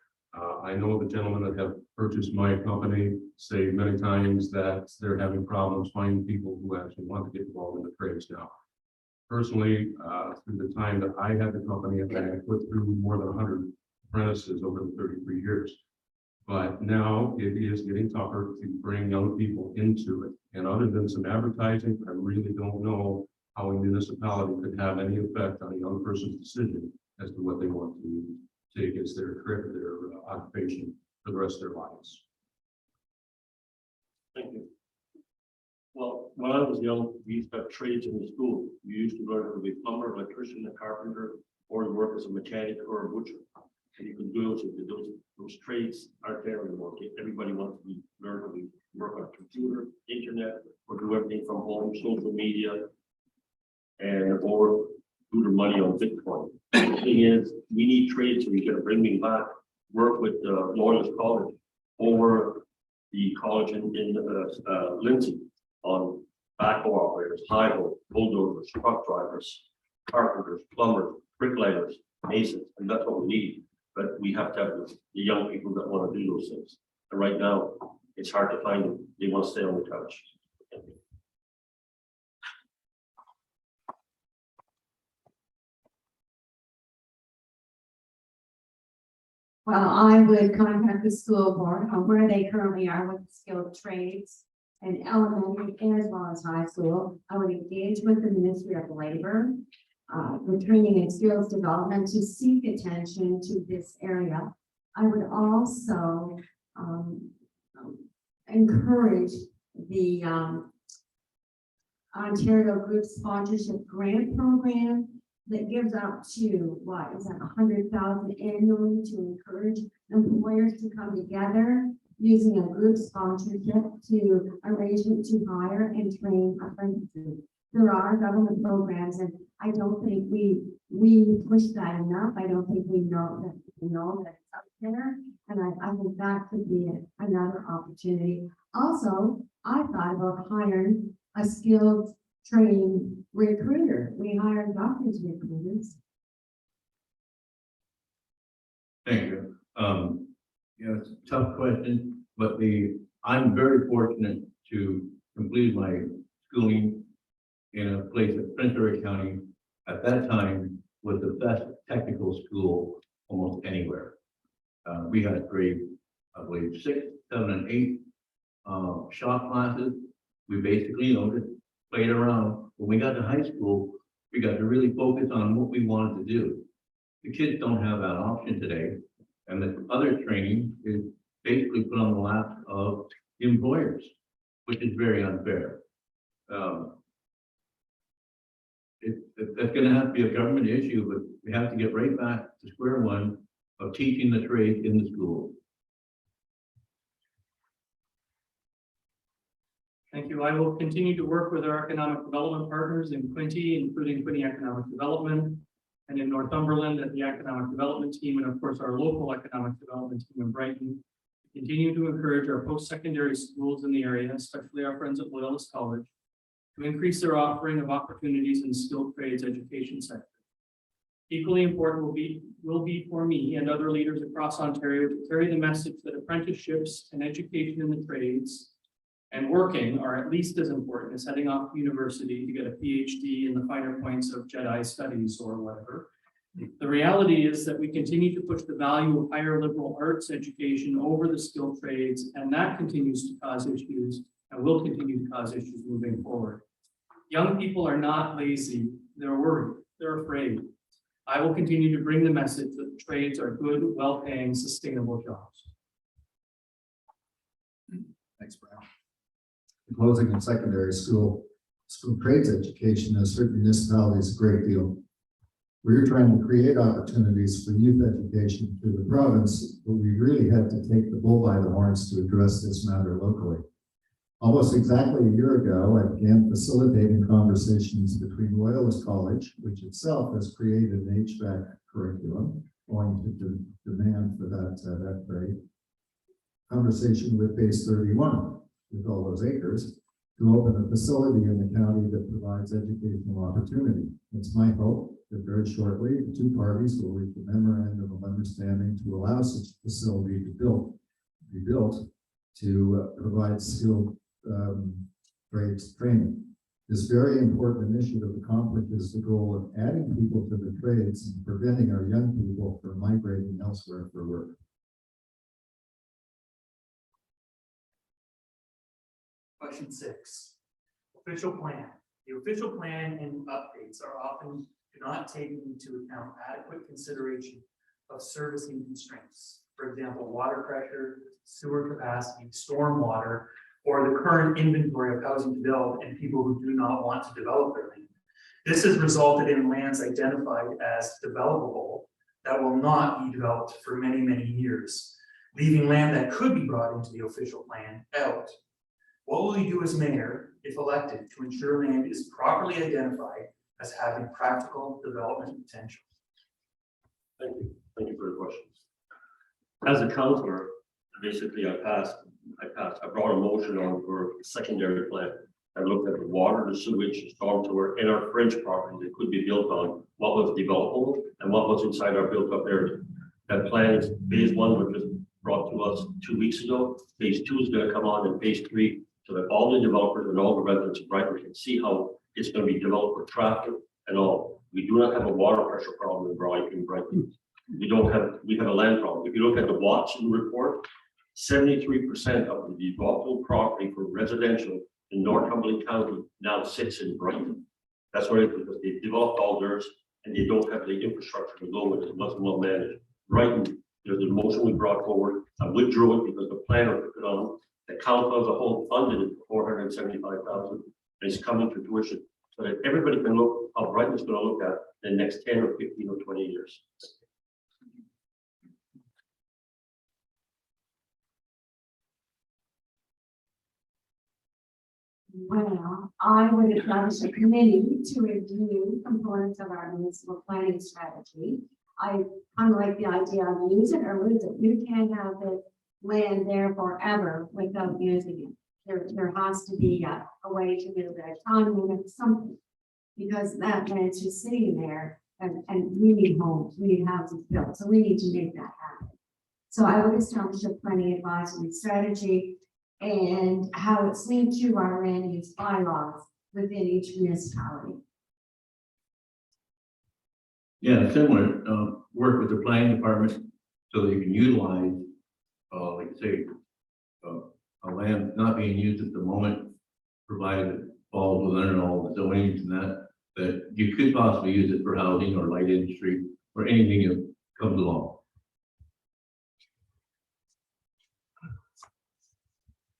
I know the gentlemen that have purchased my company say many times that they're having problems finding people who actually want to get involved in the trades now. Personally, through the time that I had the company, I put through more than 100 apprentices over the 33 years. But now it is getting tougher to bring young people into it. And other than some advertising, I really don't know how a municipality could have any effect on a young person's decision as to what they want to take as their career, their occupation for the rest of their lives. Thank you. Well, when I was young, we used to have trades in the school. We used to learn to be a plumber, electrician, a carpenter, or to work as a mechanic or a butcher. And you can do those trades aren't there anymore. Everybody wants to learn to work on a computer, internet, or do everything from home, social media, or do their money on Bitcoin. The thing is, we need trades so we can bring me back, work with Loyalist College or the college in Lindsay on backhoe operators, high-low, bulldozers, truck drivers, carpenters, plumbers, bricklayers, masons, and that's what we need. But we have to have the young people that want to do those things. And right now, it's hard to find them. They want to stay on the couch. Well, I would contact the school board on where they currently are with skilled trades and elementary as well as high school. I would engage with the Ministry of Labor, with training and skills development to seek attention to this area. I would also encourage the Ontario Group Sponsorship Grant Program that gives up to, what is that, 100,000 annually to encourage employers to come together using a group sponsorship to arrangement to hire and train apprentices. There are government programs, and I don't think we push that enough. I don't think we know that it's up there, and I think that could be another opportunity. Also, I thought about hiring a skilled trained recruiter. We hire doctors recruiters. Thank you. It's a tough question, but I'm very fortunate to complete my schooling in a place at Prince Edward County. At that time, was the best technical school almost anywhere. We had grade, I believe, 6, 7, and 8 shop classes. We basically, just played around. When we got to high school, we got to really focus on what we wanted to do. The kids don't have that option today. And the other training is basically put on the lap of the employers, which is very unfair. That's going to have to be a government issue, but we have to get right back to square one of teaching the trade in the school. Thank you. I will continue to work with our economic development partners in Quinte, including Quinte Economic Development, and in Northumberland at the Economic Development Team, and of course, our local economic development team in Brighton. To continue to encourage our post-secondary schools in the area, especially our friends at Loyalist College, to increase their offering of opportunities in the skilled trades education sector. Equally important will be for me and other leaders across Ontario to carry the message that apprenticeships and education in the trades and working are at least as important as heading off to university to get a PhD in the finer points of Jedi studies or whatever. The reality is that we continue to push the value of higher liberal arts education over the skilled trades, and that continues to cause issues and will continue to cause issues moving forward. Young people are not lazy, they're worried, they're afraid. I will continue to bring the message that the trades are good, well-paying, sustainable jobs. Thanks, Brian. The closing of secondary school trades education has hurt municipalities a great deal. We're trying to create opportunities for youth education through the province, but we really had to take the bull by the horns to address this matter locally. Almost exactly a year ago, I began facilitating conversations between Loyalist College, which itself has created an HVAC curriculum, owing to demand for that trade. Conversation with Base 31, with all those acres, to open a facility in the county that provides educational opportunity. It's my hope that very shortly, the two parties will reach a memorandum of understanding to allow such a facility to be built to provide skilled trades training. This very important initiative accomplishes the goal of adding people to the trades and preventing our young people from migrating elsewhere for work. Question 6, official plan. The official plan and updates are often do not take into account adequate consideration of servicing constraints. For example, water pressure, sewer capacity, stormwater, or the current inventory of housing to build and people who do not want to develop their land. This has resulted in lands identified as developable that will not be developed for many, many years, leaving land that could be brought into the official plan out. What will you do as mayor, if elected, to ensure land is properly identified as having practical development potential? Thank you for the questions. As a councillor, basically I brought a motion on for a secondary plan. I looked at the water, the sewage, the storm sewer, and our fringe property that could be built on, what was developable and what was inside our built up area. That plan is phase 1, which was brought to us 2 weeks ago. Phase 2 is going to come on in phase 3, so that all the developers and all the residents of Brighton can see how it's going to be developed for traffic and all. We do not have a water pressure problem in Brighton. We have a land problem. If you look at the Watson report, 73% of the developable property for residential in Northumberland County now sits in Brighton. That's why, because they've developed all theirs and they don't have the infrastructure to go with it. It wasn't well managed. Brighton, there's a motion we brought forward. I withdrew it because the planner took it on. The council as a whole funded it for 475,000. It's coming to fruition so that everybody can look how Brighton's going to look at the next 10 or 15 or 20 years. Well, I would establish a committee to review components of our municipal planning strategy. I kind of like the idea of use it or lose it. You can't have the land there forever without using it. There has to be a way to do that autonomy or something, because that land's just sitting there and we need homes, we need houses built, so we need to make that happen. So I would establish a planning advisory strategy and how it's linked to our land use bylaws within each municipality. Yeah, similar, work with the planning department so that you can utilize, like say, a land not being used at the moment, provided it falls within all the zonings and that you could possibly use it for housing or light industry or anything that comes along.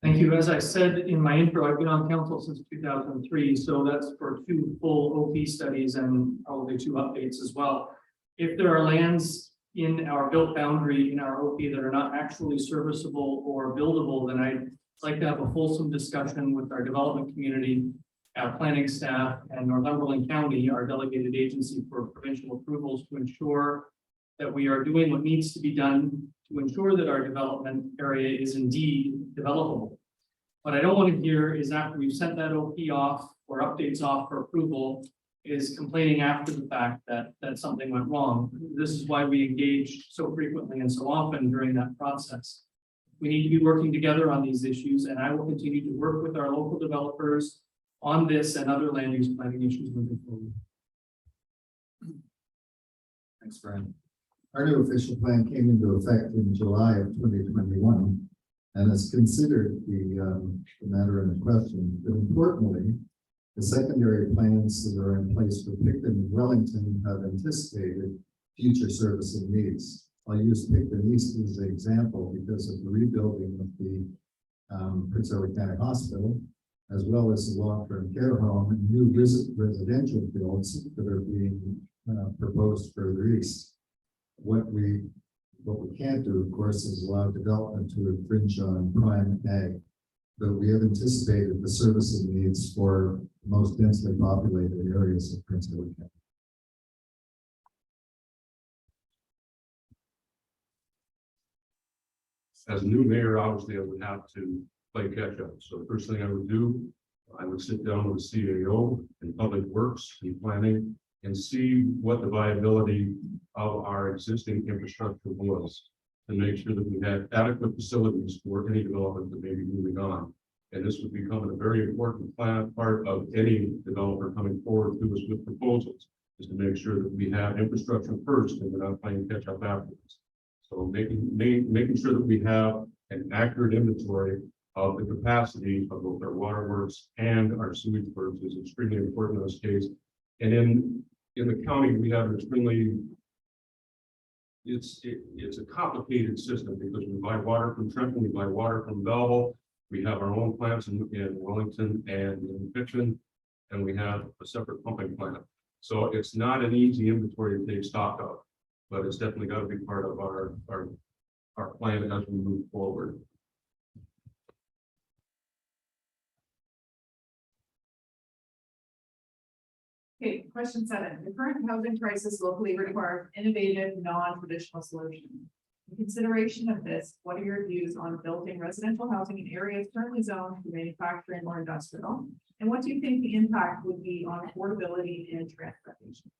Thank you. As I said in my intro, I've been on council since 2003, so that's for 2 full OP studies and probably 2 updates as well. If there are lands in our built boundary in our OP that are not actually serviceable or buildable, then I'd like to have a fulsome discussion with our development community, our planning staff, and Northumberland County, our delegated agency for provincial approvals, to ensure that we are doing what needs to be done to ensure that our development area is indeed developable. What I don't want to hear is after we've sent that OP off or updates off for approval, is complaining after the fact that something went wrong. This is why we engage so frequently and so often during that process. We need to be working together on these issues, and I will continue to work with our local developers on this and other land use planning issues moving forward. Thanks, Brian. Our new official plan came into effect in July of 2021 and has considered the matter in question. But importantly, the secondary plans that are in place for Picton and Wellington have anticipated future servicing needs. I'll use Picton East as an example because of the rebuilding of the Prince Edward County Hospital, as well as the long-term care home and new residential builds that are being proposed further east. What we can't do, of course, is allow development to infringe on prime ag, but we have anticipated the servicing needs for the most densely populated areas of Prince Edward County. As a new mayor, obviously, I would have to play catch up. So the first thing I would do, I would sit down with the CAO and Public Works and Planning and see what the viability of our existing infrastructure was, to make sure that we had adequate facilities for any development that may be moving on. And this would become a very important part of any developer coming forward to us with proposals, is to make sure that we have infrastructure first and we're not playing catch up afterwards. So making sure that we have an accurate inventory of the capacity of both our waterworks and our sewage works is extremely important in this case. And in the county, we have an extremely, it's a complicated system because we buy water from Trenton, we buy water from Belleville, we have our own plants in Wellington and in Picton, and we have a separate pumping plant. So it's not an easy inventory to take stock of, but it's definitely got to be part of our plan as we move forward. Okay, question 7. The current housing crisis locally requires innovative, non-traditional solutions. In consideration of this, what are your views on building residential housing in areas currently zoned for manufacturing or industrial? And what do you think the impact would be on affordability and transportation?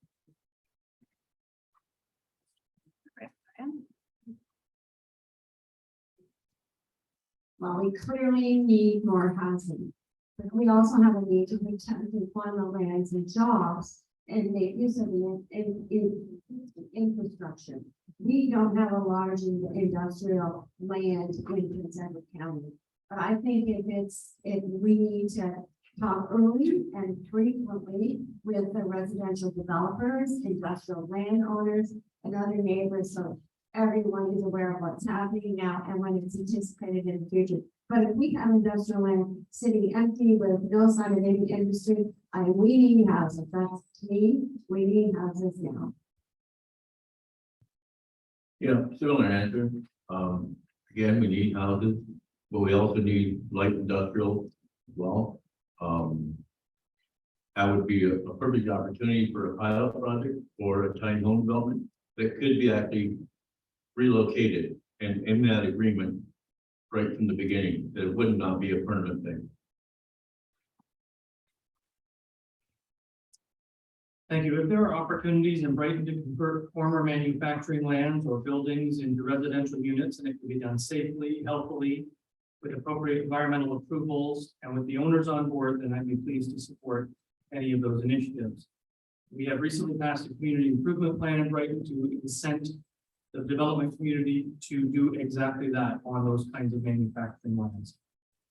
Well, we clearly need more housing, but we also have a need to protect and fund the lands and jobs and make use of the infrastructure. We don't have a large industrial land in Prince Edward County, but I think if we need to talk early and frequently with the residential developers, industrial landowners, and other neighbors, so everyone is aware of what's happening now and when it's anticipated in the future. But if we have industrial land sitting empty with no sign of any industry, we need houses. That's to me, we need houses now. Yeah, similar answer. Again, we need houses, but we also need light industrial as well. That would be a perfect opportunity for a pilot project or a tiny home development that could be actually relocated, and in that agreement right from the beginning, that it would not be a permanent thing. Thank you. If there are opportunities in Brighton to convert former manufacturing lands or buildings into residential units, and it can be done safely, healthily, with appropriate environmental approvals, and with the owners on board, then I'd be pleased to support any of those initiatives. We have recently passed a community improvement plan in Brighton to incent the development community to do exactly that on those kinds of manufacturing lands.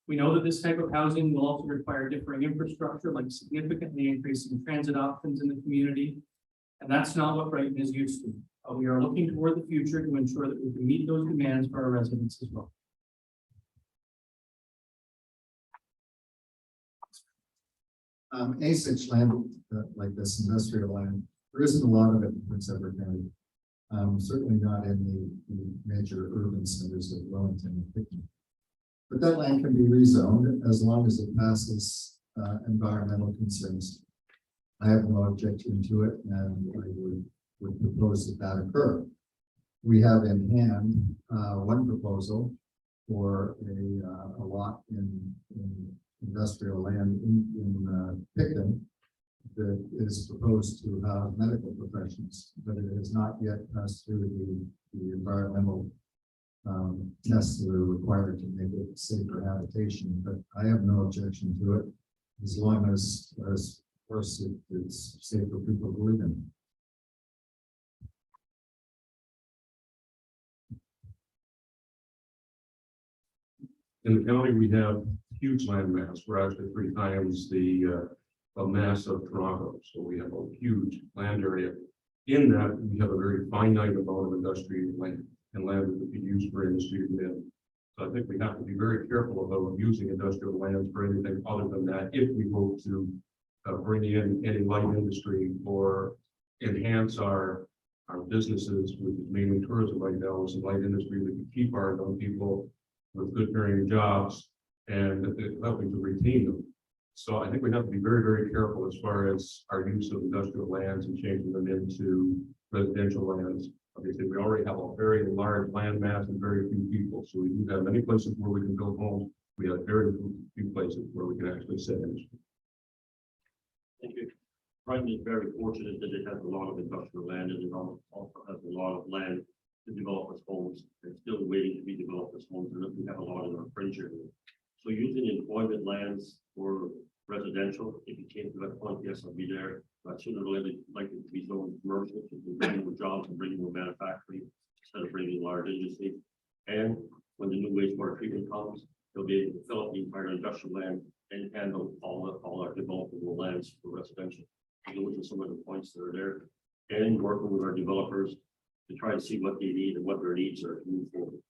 We know that this type of housing will also require differing infrastructure, like significantly increasing transit options in the community. And that's not what Brighton is used to. We are looking toward the future to ensure that we can meet those demands for our residents as well. Any such land like this industrial land, there isn't a lot of it in Prince Edward County. Certainly not in the major urban centers of Wellington and Pickney. But that land can be rezoned as long as it passes environmental concerns. I have no objection to it, and I would propose that occur. We have in hand one proposal for a lot in industrial land in Picton that is proposed to have medical professionals, but it has not yet passed through the environmental tests that are required to make it safe for habitation. But I have no objection to it as long as of course, it's safe for people to live in. In the county, we have huge land mass. We're actually 3 times the mass of Toronto. So we have a huge land area. In that, we have a very finite amount of industrial land and land that we could use for industry to live. So I think we have to be very careful about using industrial lands for anything other than that if we hope to bring in any light industry or enhance our businesses, which is mainly tourism right now, is a light industry that can keep our young people with good paying jobs and helping to retain them. So I think we have to be very, very careful as far as our use of industrial lands and changing them into residential lands. Obviously, we already have a very large land mass and very few people. So we do have many places where we can build homes. We have very few places where we can actually set industry. Thank you. Brighton is very fortunate that it has a lot of industrial land and it also has a lot of land to develop as homes and still waiting to be developed as homes. And we have a lot in our fringe area. So using employment lands for residential, if it came to that point, yes, I'll be there. But sooner or later, like it to be zoned commercial, to bring more jobs and bring more manufacturing instead of bringing large industry. And when the new wastewater treatment comes, they'll be able to fill up the entire industrial land and handle all our developable lands for residential. Those are some of the points that are there. And working with our developers to try to see what they need and what their needs are to move forward.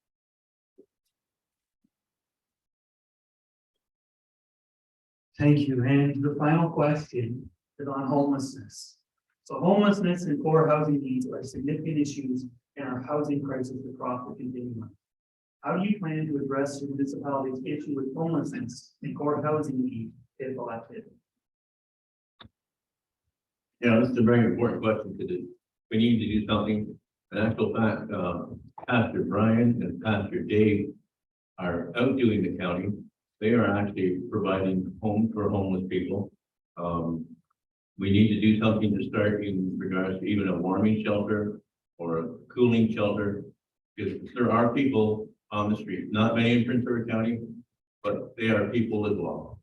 Thank you. And the final question is on homelessness. So homelessness and core housing needs are significant issues in our housing crisis across the continuum. How do you plan to address your municipality's issue with homelessness and core housing needs if elected? Yeah, this is a very important question because we need to do something. In actual fact, Pastor Brian and Pastor Dave are outdoing the county. They are actually providing homes for homeless people. We need to do something to start in regards to even a warming shelter or a cooling shelter. Because there are people on the street, not many in Prince Edward County, but they are people as well.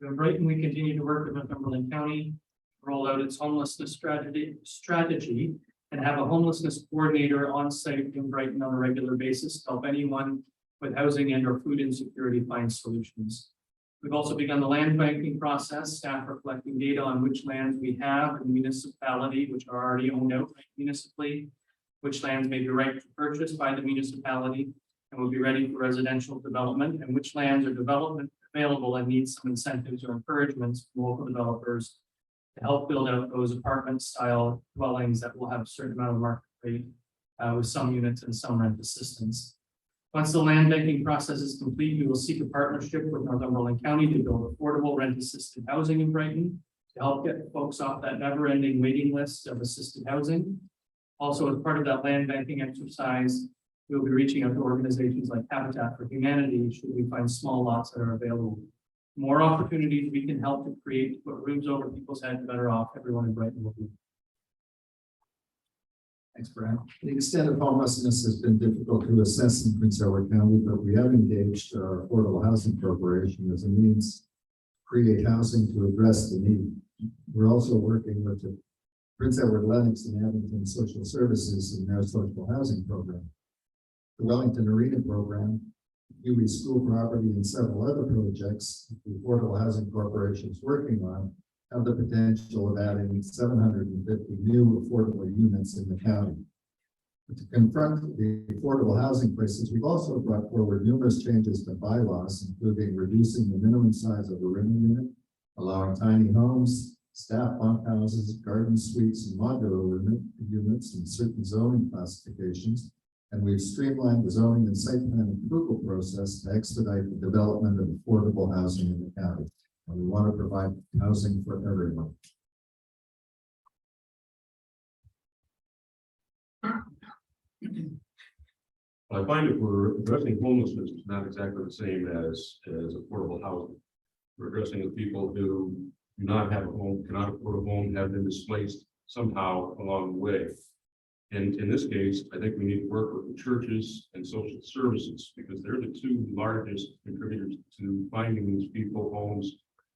In Brighton, we continue to work with Northumberland County, roll out its homelessness strategy, and have a homelessness coordinator on site in Brighton on a regular basis to help anyone with housing and or food insecurity find solutions. We've also begun the land banking process. Staff are collecting data on which lands we have in the municipality, which are already owned outright municipally, which lands may be right to purchase by the municipality and will be ready for residential development, and which lands are development available and need some incentives or encouragements from local developers to help build out those apartment style dwellings that will have a certain amount of market rate with some units and some rent assistance. Once the land banking process is complete, we will seek a partnership with Northumberland County to build affordable rent assisted housing in Brighton to help get folks off that never ending waiting list of assisted housing. Also, as part of that land banking exercise, we'll be reaching out to organizations like Habitat for Humanity should we find small lots that are available. More opportunities we can help to create to put roofs over people's heads, the better off everyone in Brighton will be. Thanks, Brian. The extent of homelessness has been difficult to assess in Prince Edward County, but we have engaged our Affordable Housing Corporation as a means to create housing to address the need. We're also working with the Prince Edward Lennox and Abington Social Services in their social housing program. The Wellington Arena program, QHBA school property, and several other projects the Affordable Housing Corporation is working on have the potential of adding 750 new affordable units in the county. But to confront the affordable housing crisis, we've also brought forward numerous changes to bylaws, including reducing the minimum size of a rental unit, allowing tiny homes, staff bunkhouses, garden suites, and modular units in certain zoning classifications. And we've streamlined the zoning and site plan approval process to expedite the development of affordable housing in the county. And we want to provide housing for everyone. I find if we're addressing homelessness, it's not exactly the same as affordable housing. We're addressing the people who do not have a home, cannot afford a home, have been displaced somehow along the way. And in this case, I think we need to work with the churches and social services because they're the two largest contributors to finding these people homes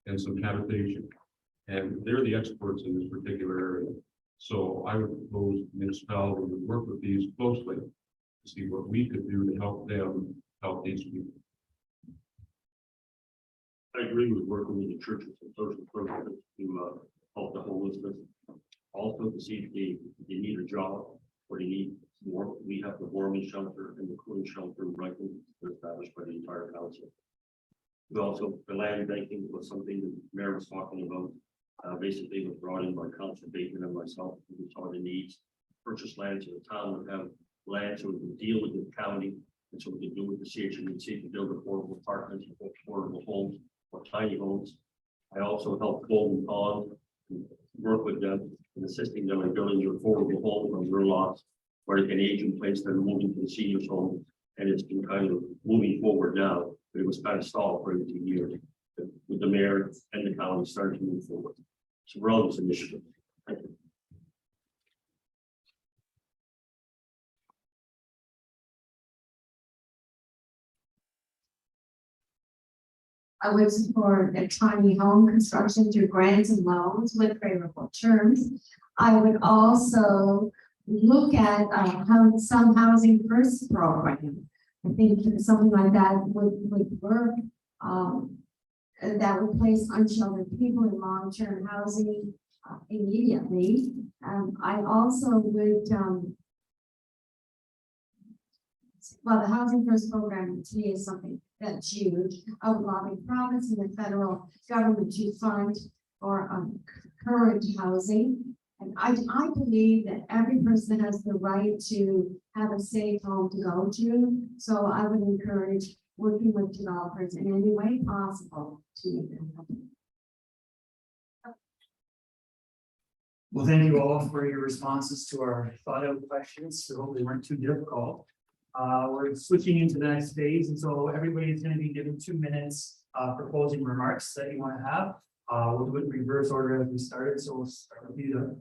and some habitation. And they're the experts in this particular area. So I would propose the municipality would work with these closely to see what we could do to help them help these people. I agree with working with the churches and social services to help the homelessness. Also to see if they need a job or they need more. We have the warming shelter and the cooling shelter in Brighton established by the entire council. We also, the land banking was something the mayor was talking about. Basically was brought in by Council Bateman and myself. We saw the needs, purchase land so the town would have land so we can deal with the county. And so we can do with the CHBA to build affordable apartments, affordable homes, or tiny homes. I also helped Golden Pond work with them and assisting them in building their affordable homes on their lots where they can age in place, then moving to the seniors home. And it's been kind of moving forward now, but it was kind of stalled for 18 years. With the mayor and the county starting to move forward. So we're all this initiative. Thank you. I would support a tiny home construction through grants and loans with favorable terms. I would also look at some housing first program. I think something like that would work. That would place unsheltered people in long-term housing immediately. I also would, well, the Housing First program to me is something that's huge. I would lobby province and the federal government to fund for current housing. And I believe that every person has the right to have a safe home to go to. So I would encourage working with developers in any way possible to make them happen. Well, thank you all for your responses to our thought out questions. So hopefully they weren't too difficult. We're switching into the next phase. And so everybody is going to be given 2 minutes for closing remarks that you want to have. We'll do it in reverse order as we started. So we'll start with you. Doug.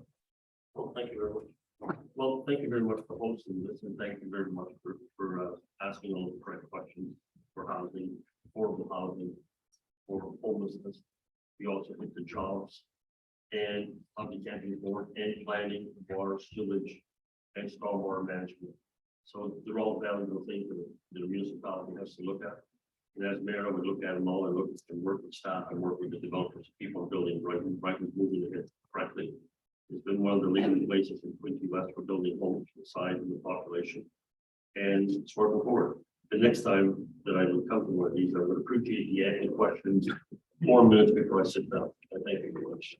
Well, thank you very much. Well, thank you very much for hosting this and thank you very much for asking all the correct questions for housing, affordable housing, for homelessness. We also hit the jobs and public camping board and planning, water, sewage, and stormwater management. So they're all valuable things that the municipality has to look at. And as mayor, I would look at them all and look and work with staff and work with the developers, people building Brighton's moving ahead correctly. It's been one of the leading places in Quinte West for building homes for the size of the population. And it's working forward. The next time that I would come to one of these, I would appreciate the asking questions 4 minutes before I sit down. I thank you very much.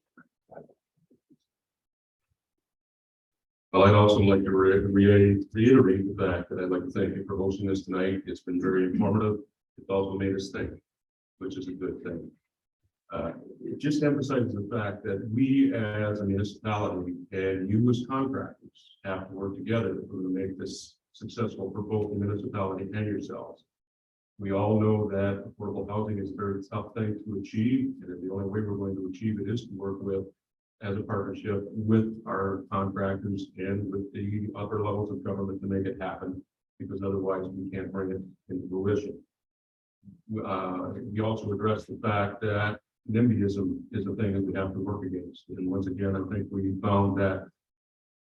Well, I'd also like to reiterate the fact that I'd like to thank you for hosting this tonight. It's been very informative. It's also made us think, which is a good thing. It just emphasizes the fact that we as a municipality and you as contractors have to work together to make this successful for both the municipality and yourselves. We all know that affordable housing is a very tough thing to achieve, and the only way we're going to achieve it is to work with, as a partnership with our contractors and with the upper levels of government to make it happen, because otherwise we can't bring it into fruition. We also address the fact that NIMBYism is a thing that we have to work against. And once again, I think we found that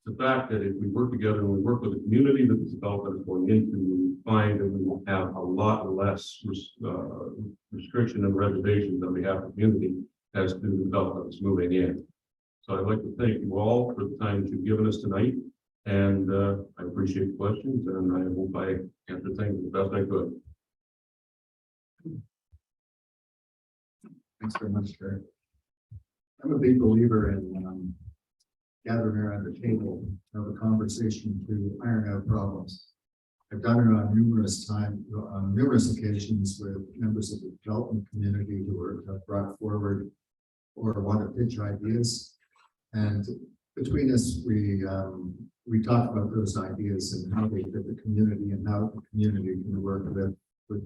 the fact that if we work together and we work with the community that this development is going into, we find that we will have a lot less restriction and reservations than we have in the community as to the development that's moving in. So I'd like to thank you all for the time that you've given us tonight. And I appreciate the questions and I hope I answered things the best I could. Thanks very much, Gary. I'm a big believer in gathering around the table, have a conversation to iron out problems. I've done it on numerous occasions with members of the development community who have brought forward or want to pitch ideas. And between us, we talk about those ideas and how they fit the community and how the community can work with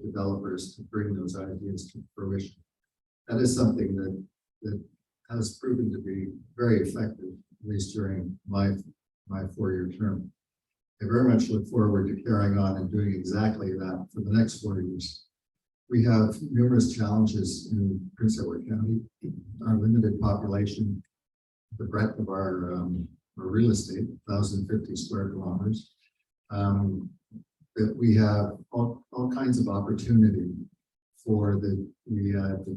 developers to bring those ideas to fruition. That is something that has proven to be very effective, at least during my 4-year term. I very much look forward to carrying on and doing exactly that for the next 4 years. We have numerous challenges in Prince Edward County, our limited population, the breadth of our real estate, 1,050 square kilometers, that we have all kinds of opportunity for the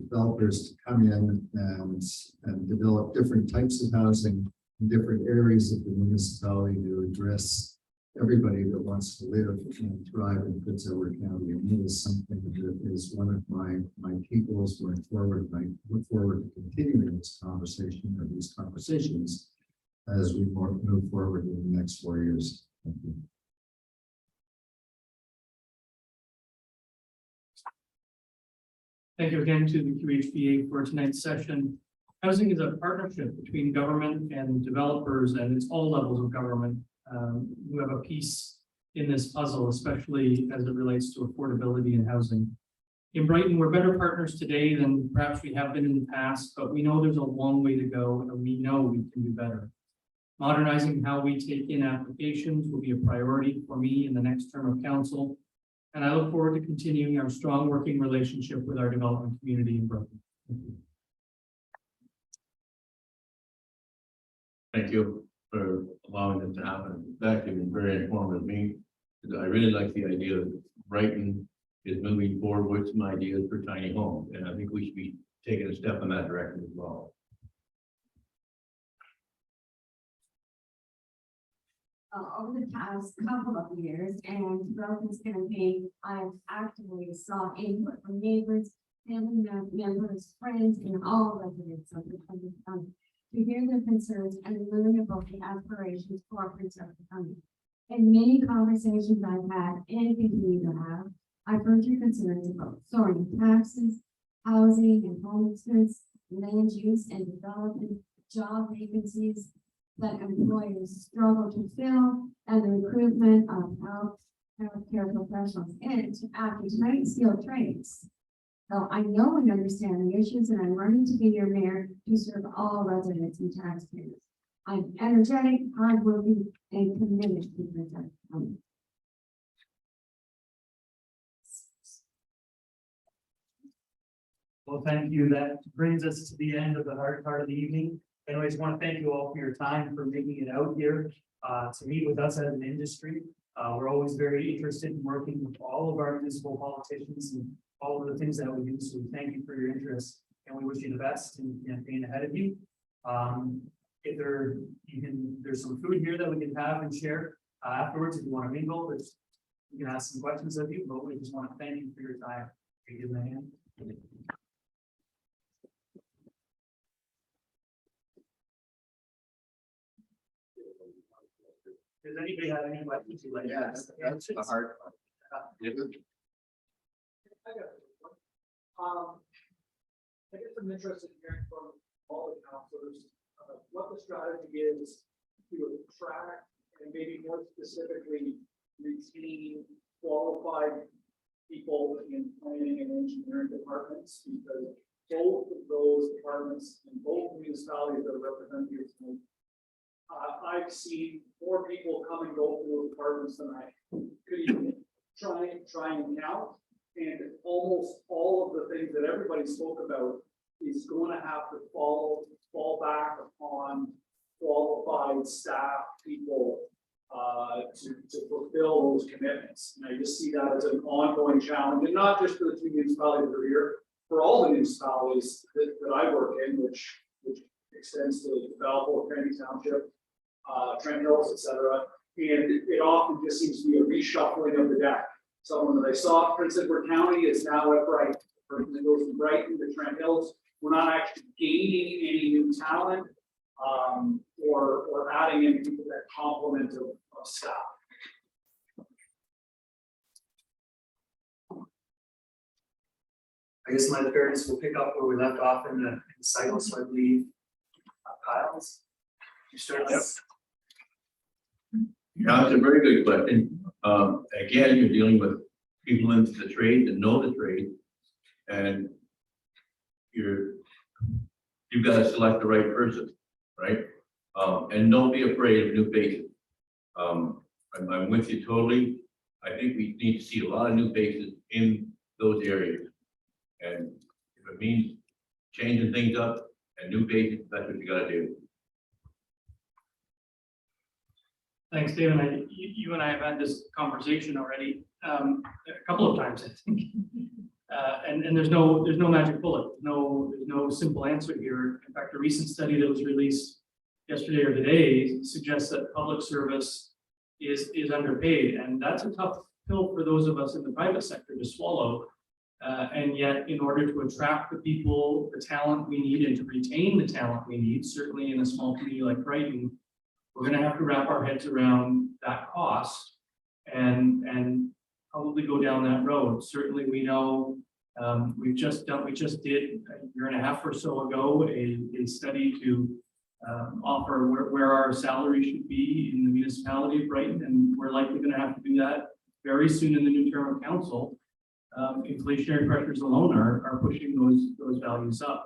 developers to come in and develop different types of housing in different areas of the municipality to address everybody that wants to live and thrive in Prince Edward County. And it is something that is one of my key goals going forward. I look forward to continuing this conversation or these conversations as we move forward in the next 4 years. Thank you. Thank you again to the QHBA for tonight's session. Housing is a partnership between government and developers, and it's all levels of government. We have a piece in this puzzle, especially as it relates to affordability and housing. In Brighton, we're better partners today than perhaps we have been in the past, but we know there's a long way to go, and we know we can do better. Modernizing how we take in applications will be a priority for me in the next term of council, and I look forward to continuing our strong working relationship with our development community in Brighton. Thank you for allowing this to happen. It's actually been very informative to me, because I really like the idea that Brighton is moving forward with some ideas for tiny homes, and I think we should be taking a step in that direction as well. Over the past couple of years and throughout this campaign, I've actively sought input from neighbors, family members, friends, and all residents of the county to hear their concerns and learn about the aspirations for Prince Edward County. In many conversations I've had and continue to have, I've heard your concerns about soaring taxes, housing and homelessness, land use and development, job vacancies that employers struggle to fill, and the recruitment of healthcare professionals and after tonight's skilled trades. So I know and understand the issues, and I'm running to be your mayor to serve all residents and taxpayers. I'm energetic, hardworking, and committed to protect them. Well, thank you. That brings us to the end of the hard part of the evening. Anyways, I want to thank you all for your time, for making it out here to meet with us as an industry. We're always very interested in working with all of our municipal politicians and all of the things that we do. So we thank you for your interest, and we wish you the best in the campaign ahead of you. If there's some food here that we can have and share afterwards. If you want to mingle, we can ask some questions of you, but we just want to thank you for your time. Can you give them a hand? Does anybody have any questions you'd like to ask? That's the hard part. I guess I'm interested in hearing from all the councilors, what the strategy is to attract and maybe more specifically retain qualified people in planning and engineering departments, because both of those departments and both municipalities that are represented here tonight, I've seen more people come and go through those departments than I could even try and count. And almost all of the things that everybody spoke about is going to have to fall back upon qualified staff people to fulfill those commitments. And I just see that as an ongoing challenge, and not just for the two municipalities that are here, for all the municipalities that I work in, which extends to Valpo, Quinte Township, Trent Hills, etc. And it often just seems to be a reshuffling of the deck. Someone that I saw Prince Edward County is now at Brighton. The person that goes from Brighton to Trent Hills we're not actually gaining any new talent, or adding any people that complement of staff. I guess my fairness will pick up where we left off in the cycle, so I believe Kyle's. You start this. Yeah, it's a very good question. Again, you're dealing with people into the trade that know the trade. And you've got to select the right person, right? And don't be afraid of new faces. I'm with you totally. I think we need to see a lot of new faces in those areas. And if it means changing things up and new faces, that's what you gotta do. Thanks, David. You and I have had this conversation already, a couple of times, I think. And there's no magic bullet. There's no simple answer here. In fact, a recent study that was released yesterday or today suggests that public service is underpaid, and that's a tough pill for those of us in the private sector to swallow. And yet, in order to attract the people, the talent we need, and to retain the talent we need, certainly in a small community like Brighton, we're going to have to wrap our heads around that cost and probably go down that road. Certainly, we know we just did a year and a half or so ago a study to offer where our salary should be in the municipality of Brighton, and we're likely going to have to do that very soon in the new term of council. Inflationary pressures alone are pushing those values up.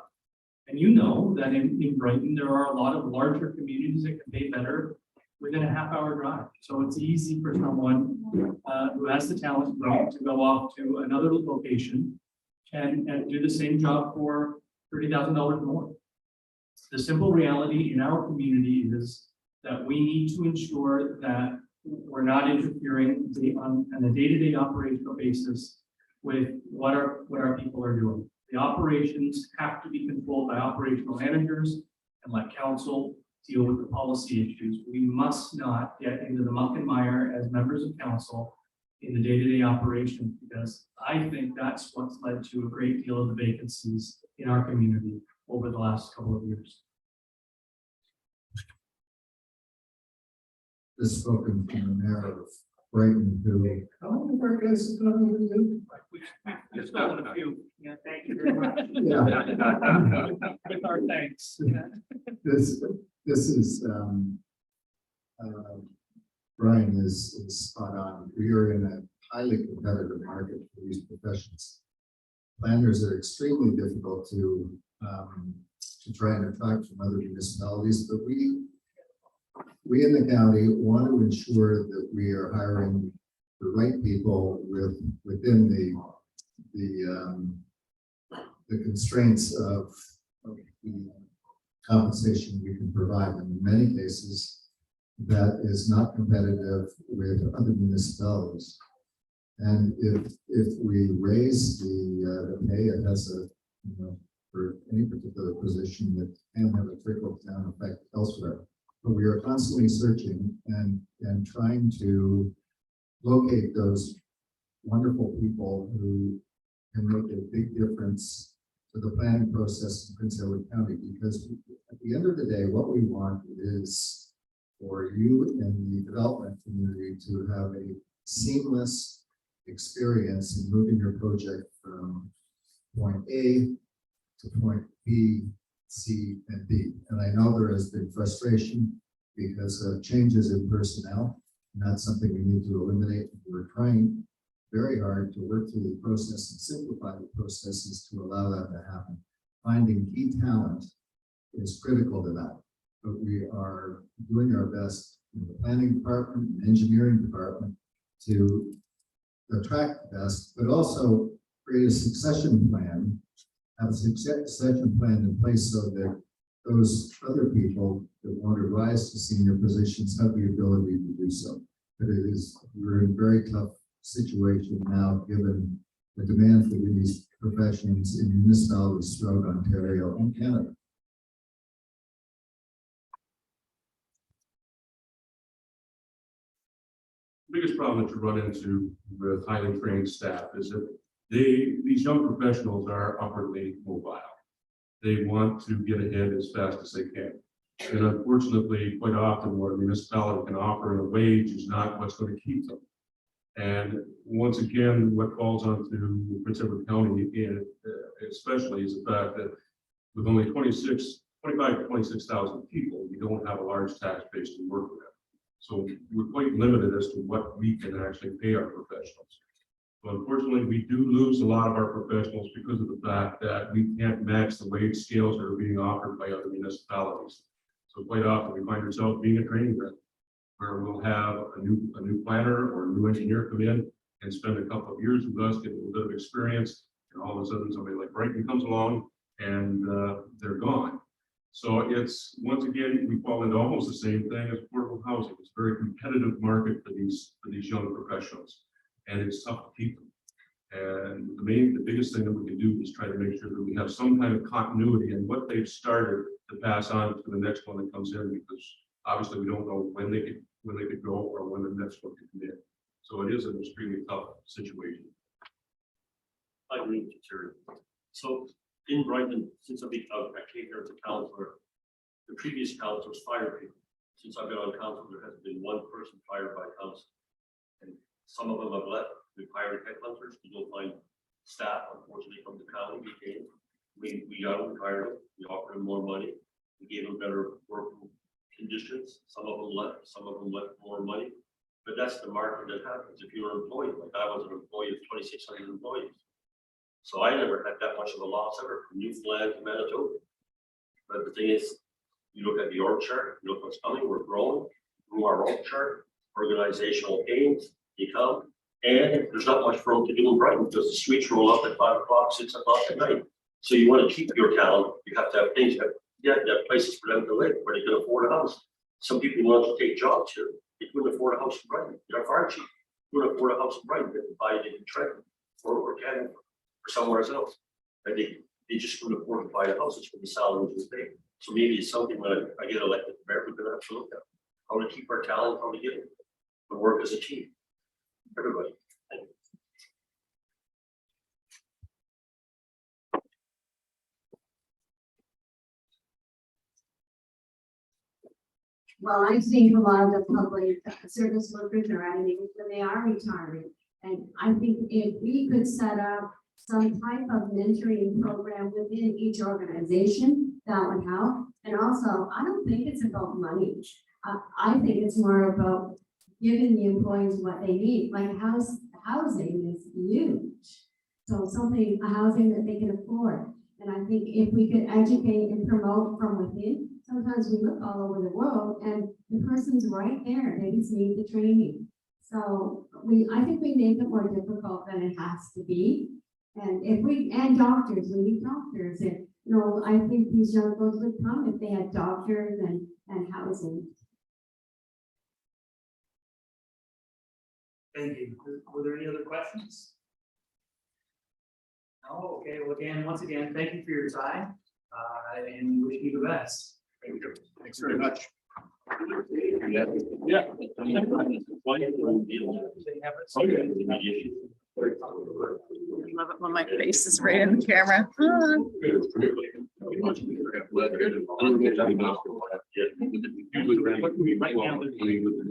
And you know that in Brighton, there are a lot of larger communities that can pay better within a half-hour drive. So it's easy for someone who has the talent to go off to another location and do the same job for $30,000 more. The simple reality in our community is that we need to ensure that we're not interfering on a day-to-day operational basis with what our people are doing. The operations have to be controlled by operational managers and let council deal with the policy issues. We must not get into the muck and mire as members of council in the day-to-day operations, because I think that's what's led to a great deal of the vacancies in our community over the last couple of years. This spoken from the mayor of Brighton, who, how many of our guys have gone over to? We've spoken a few. Yeah, thank you very much. Yeah. With our thanks. Yeah. This is, Brian is spot on. We are in a highly competitive market for these professions. Planners are extremely difficult to try and attract from other municipalities, but we in the county want to ensure that we are hiring the right people within the constraints of the compensation we can provide. And in many cases, that is not competitive with other municipalities. And if we raise the pay, it has for any particular position, that can have a trickle down effect elsewhere. But we are constantly searching and trying to locate those wonderful people who can make a big difference to the planning process in Prince Edward County. Because at the end of the day, what we want is for you and the development community to have a seamless experience in moving your project from point A to point B, C, and D. And I know there has been frustration because of changes in personnel, and that's something we need to eliminate. We're trying very hard to work through the process and simplify the processes to allow that to happen. Finding key talent is critical to that, but we are doing our best in the planning department and engineering department to attract the best, but also create a succession plan, have a succession plan in place so that those other people that want to rise to senior positions have the ability to do so. But we're in a very tough situation now, given the demand for these professions in municipalities throughout Ontario and Canada. Biggest problem that you run into with highly trained staff is that these young professionals are upwardly mobile. they want to get ahead as fast as they can. And unfortunately, quite often what a municipality can offer in a wage is not what's going to keep them. And once again, what falls onto Prince Edward County, especially, is the fact that with only 25 to 26,000 people, we don't have a large tax base to work with. So we're quite limited as to what we can actually pay our professionals. So unfortunately, we do lose a lot of our professionals because of the fact that we can't match the wage scales that are being offered by other municipalities. So quite often we find ourselves being a training ground where we'll have a new planner or a new engineer come in and spend a couple of years with us, get a little bit of experience, and all of a sudden somebody like Brighton comes along and they're gone. So it's, once again, we fall into almost the same thing as affordable housing. It's a very competitive market for these young professionals, and it's tough to keep them. And the biggest thing that we can do is try to make sure that we have some kind of continuity in what they've started to pass on to the next one that comes in, because obviously we don't know when they could go or when the next one could come in. So it is an extremely tough situation. I agree with you, Terry. So in Brighton, since I came here as a councillor, the previous councillors fired people. Since I've been on council, there hasn't been one person fired by council. And some of them have left. We've hired headhunters. We don't find staff, unfortunately, from the county. We got them, we hired them, we offered them more money. We gave them better working conditions. Some of them left, some of them left more money. But that's the market that happens. If you're an employee, like I was an employee of 2,600 employees. So I never had that much of a loss ever from Newfoundland to Manitoba. But the thing is, you look at the org chart, you look what's coming, we're growing through our org chart, organizational gains, they come, and there's not much for them to do in Brighton because the streets roll up at 5 o'clock, 6 o'clock at night. So you want to keep your talent, you have to have things that, you have places for them to live where they can afford a house. Some people want to take jobs here. They couldn't afford a house in Brighton. They're fire chief. You couldn't afford a house in Brighton, they can buy it in Trenton or Canada or somewhere else. And they just couldn't afford to buy a house. It's for the salaries was paid. So maybe it's something when I get elected mayor, we're gonna have to look at. How to keep our talent, how to get it, to work as a team. Everybody. Thank you. Well, I think a lot of the public service workers are at an age when they are retiring. And I think if we could set up some type of mentoring program within each organization, that would help. And also, I don't think it's about money. I think it's more about giving the employees what they need. Like housing is huge. So a housing that they can afford. And I think if we could educate and promote from within, sometimes we look all over the world and the person's right there. They just need the training. So I think we make it more difficult than it has to be. And doctors, we need doctors. And, I think these young folks would come if they had doctors and housing. Thank you. Were there any other questions? No, okay, well, again, once again, thank you for your time, and wish you the best. Thank you. Thanks very much. Yeah. I love it when my face is right in the camera. Right now,